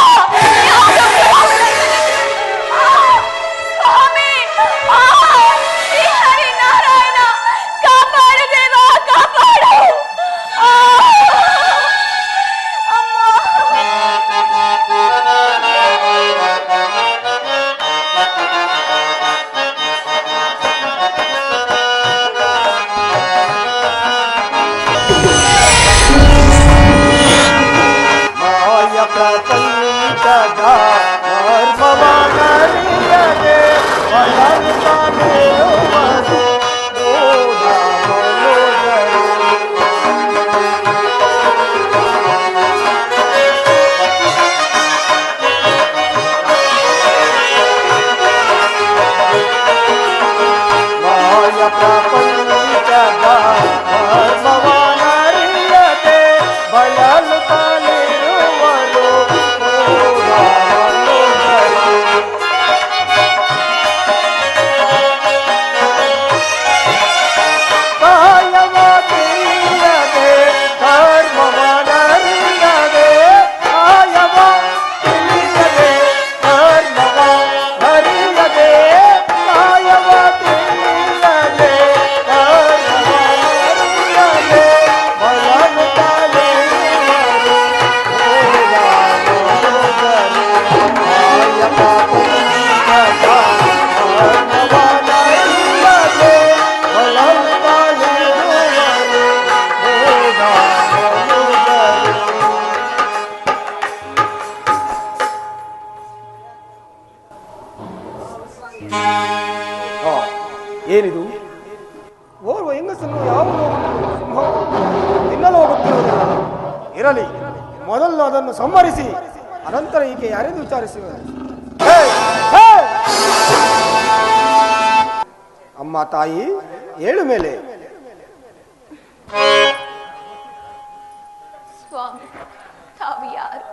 ಸ್ವಾಮಿ, ಹರಿ ನಾರಾಯಣ, ಕಾಪಾಡು ದೇವ, ಕಾಪಾಡು. ಪ್ರಪಂಚದ ಮರ್ಮವನರಿಯದೆ ಒಳಗಿರುವರು ಮೂಢ ಮನುಜರು. ಮಾಯ ಪ್ರಪಂಚದ ಮರ್ಮವನರಿಯದೆ ಬಳಲು ತಾನಿರುವರು ಮೂಢ ಮನುಜರು. ಕಾಯವ ತಿಳಿಯದೆ ಧರ್ಮವನರಿಯದೆ, ಕಾಯವ ತಿಳಿಯದೆ ಧರ್ಮವನರಿಯದೆ, ಕಾಯವ ತಿಳಿಯದೆ ಧರ್ಮವನರಿಯದೆ ಬಳಲು ತಾನಿರುವರು ಮೂಢ ಮನುಜರು. ಮಾಯ ಪ್ರಪಂಚದ ಮರ್ಮವನರಿಯದೆ ಬಳಲು ತಾನಿರುವರು ಮೂಢ ಮನುಜರು. ಏನಿದು? ಓರ್ವ ಹೆಂಗಸನ್ನು ಯಾವ ಸಿಂಹ ತಿನ್ನಲು ಹೋಗುತ್ತಿರುವುದಿಲ್ಲ. ಇರಲಿ, ಮೊದಲು ಅದನ್ನು ಸಂಹರಿಸಿ ಅನಂತರ ಈಕೆ ಯಾರೆಂದು ವಿಚಾರಿಸುವ. ಅಮ್ಮ ತಾಯಿ, ಏಳು ಮೇಲೆ. ಸ್ವಾಮಿ, ತಾವು ಯಾರು?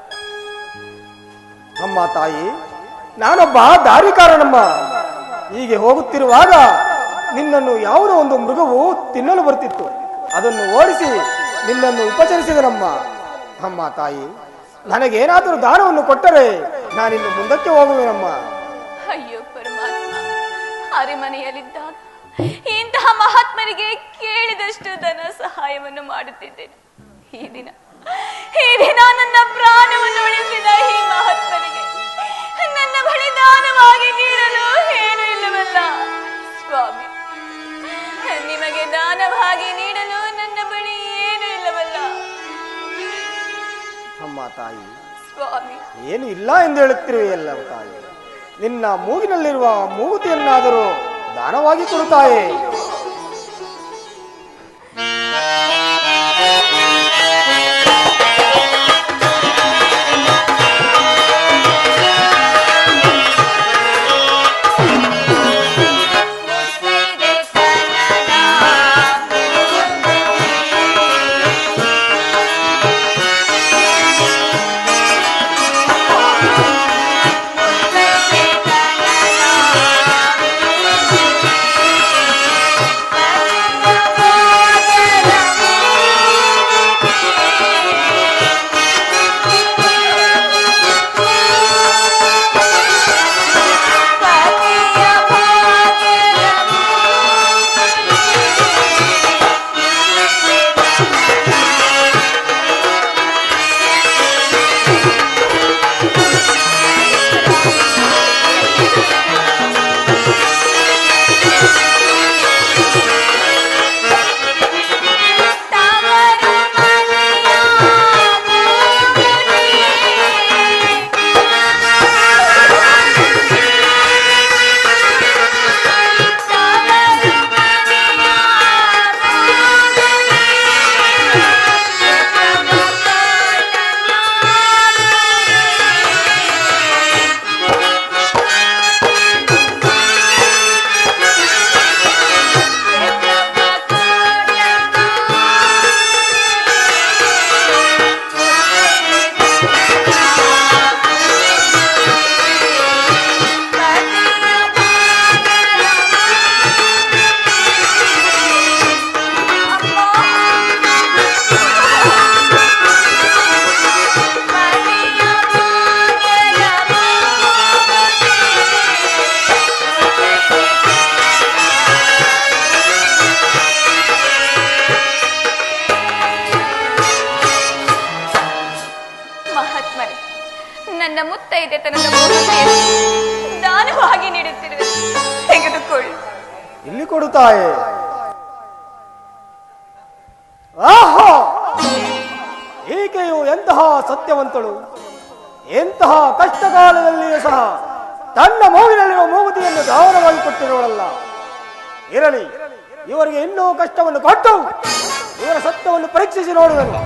ಅಮ್ಮ ತಾಯಿ, ನಾನೊಬ್ಬ ದಾರಿಕಾರನಮ್ಮ. ಹೀಗೆ ಹೋಗುತ್ತಿರುವಾಗ ನಿನ್ನನ್ನು ಯಾವುದೋ ಒಂದು ಮೃಗವು ತಿನ್ನಲು ಬರ್ತಿತ್ತು. ಅದನ್ನು ಓಡಿಸಿ ನಿನ್ನನ್ನು ಉಪಚರಿಸಿದನಮ್ಮ. ಅಮ್ಮ ತಾಯಿ, ನನಗೇನಾದರೂ ದಾನವನ್ನು ಕೊಟ್ಟರೆ ನಾನಿನ್ನು ಮುಂದಕ್ಕೆ ಹೋಗುವೆನಮ್ಮ. ಅಯ್ಯೋ ಪರಮಾತ್ಮ, ಅರಮನೆಯಲ್ಲಿದ್ದಾಗ ಇಂತಹ ಮಹಾತ್ಮರಿಗೆ ಕೇಳಿದಷ್ಟು ಧನ ಸಹಾಯವನ್ನು ಮಾಡುತ್ತಿದ್ದೇನೆ. ಈ ದಿನ ನನ್ನ ಪ್ರಾಣವನ್ನು ಉಳಿಸಿದ ಈ ಮಹಾತ್ಮರಿಗೆ ನನ್ನ ಬಳಿ ದಾನವಾಗಿ ನೀಡಲು ಏನೂ ಇಲ್ಲವಲ್ಲ. ಸ್ವಾಮಿ, ನಿಮಗೆ ದಾನವಾಗಿ ನೀಡಲು ನನ್ನ ಬಳಿ ಏನೂ ಇಲ್ಲವಲ್ಲ. ಅಮ್ಮ ತಾಯಿ, ಸ್ವಾಮಿ, ಏನು ಇಲ್ಲ ಎಂದು ಹೇಳುತ್ತಿರುವೆಯಲ್ಲ ತಾಯಿ. ನಿನ್ನ ಮೂಗಿನಲ್ಲಿರುವ ಮೂಗುತಿಯನ್ನಾದರೂ ದಾನವಾಗಿ ಕೊಡುತ್ತಾಯೇ? ಕಳಿಸಿಕೊಡುತ್ತಾಯೆ. ಆಹಾ, ಈಕೆಯು ಎಂತಹ ಸತ್ಯವಂತಳು! ಎಂತಹ ಕಷ್ಟ ಕಾಲದಲ್ಲಿಯೂ ಸಹ ತನ್ನ ಮೂಗಿನಲ್ಲಿರುವ ಮೂಗುತಿಯನ್ನು ದಾನವಾಗಿ ಕೊಟ್ಟಿರುವಳಲ್ಲ. ಇರಲಿ, ಇವರಿಗೆ ಇನ್ನೂ ಕಷ್ಟವನ್ನು ಕೊಟ್ಟು ಇವರ ಸತ್ಯವನ್ನು ಪರೀಕ್ಷಿಸಿ ನೋಡುವೆನು.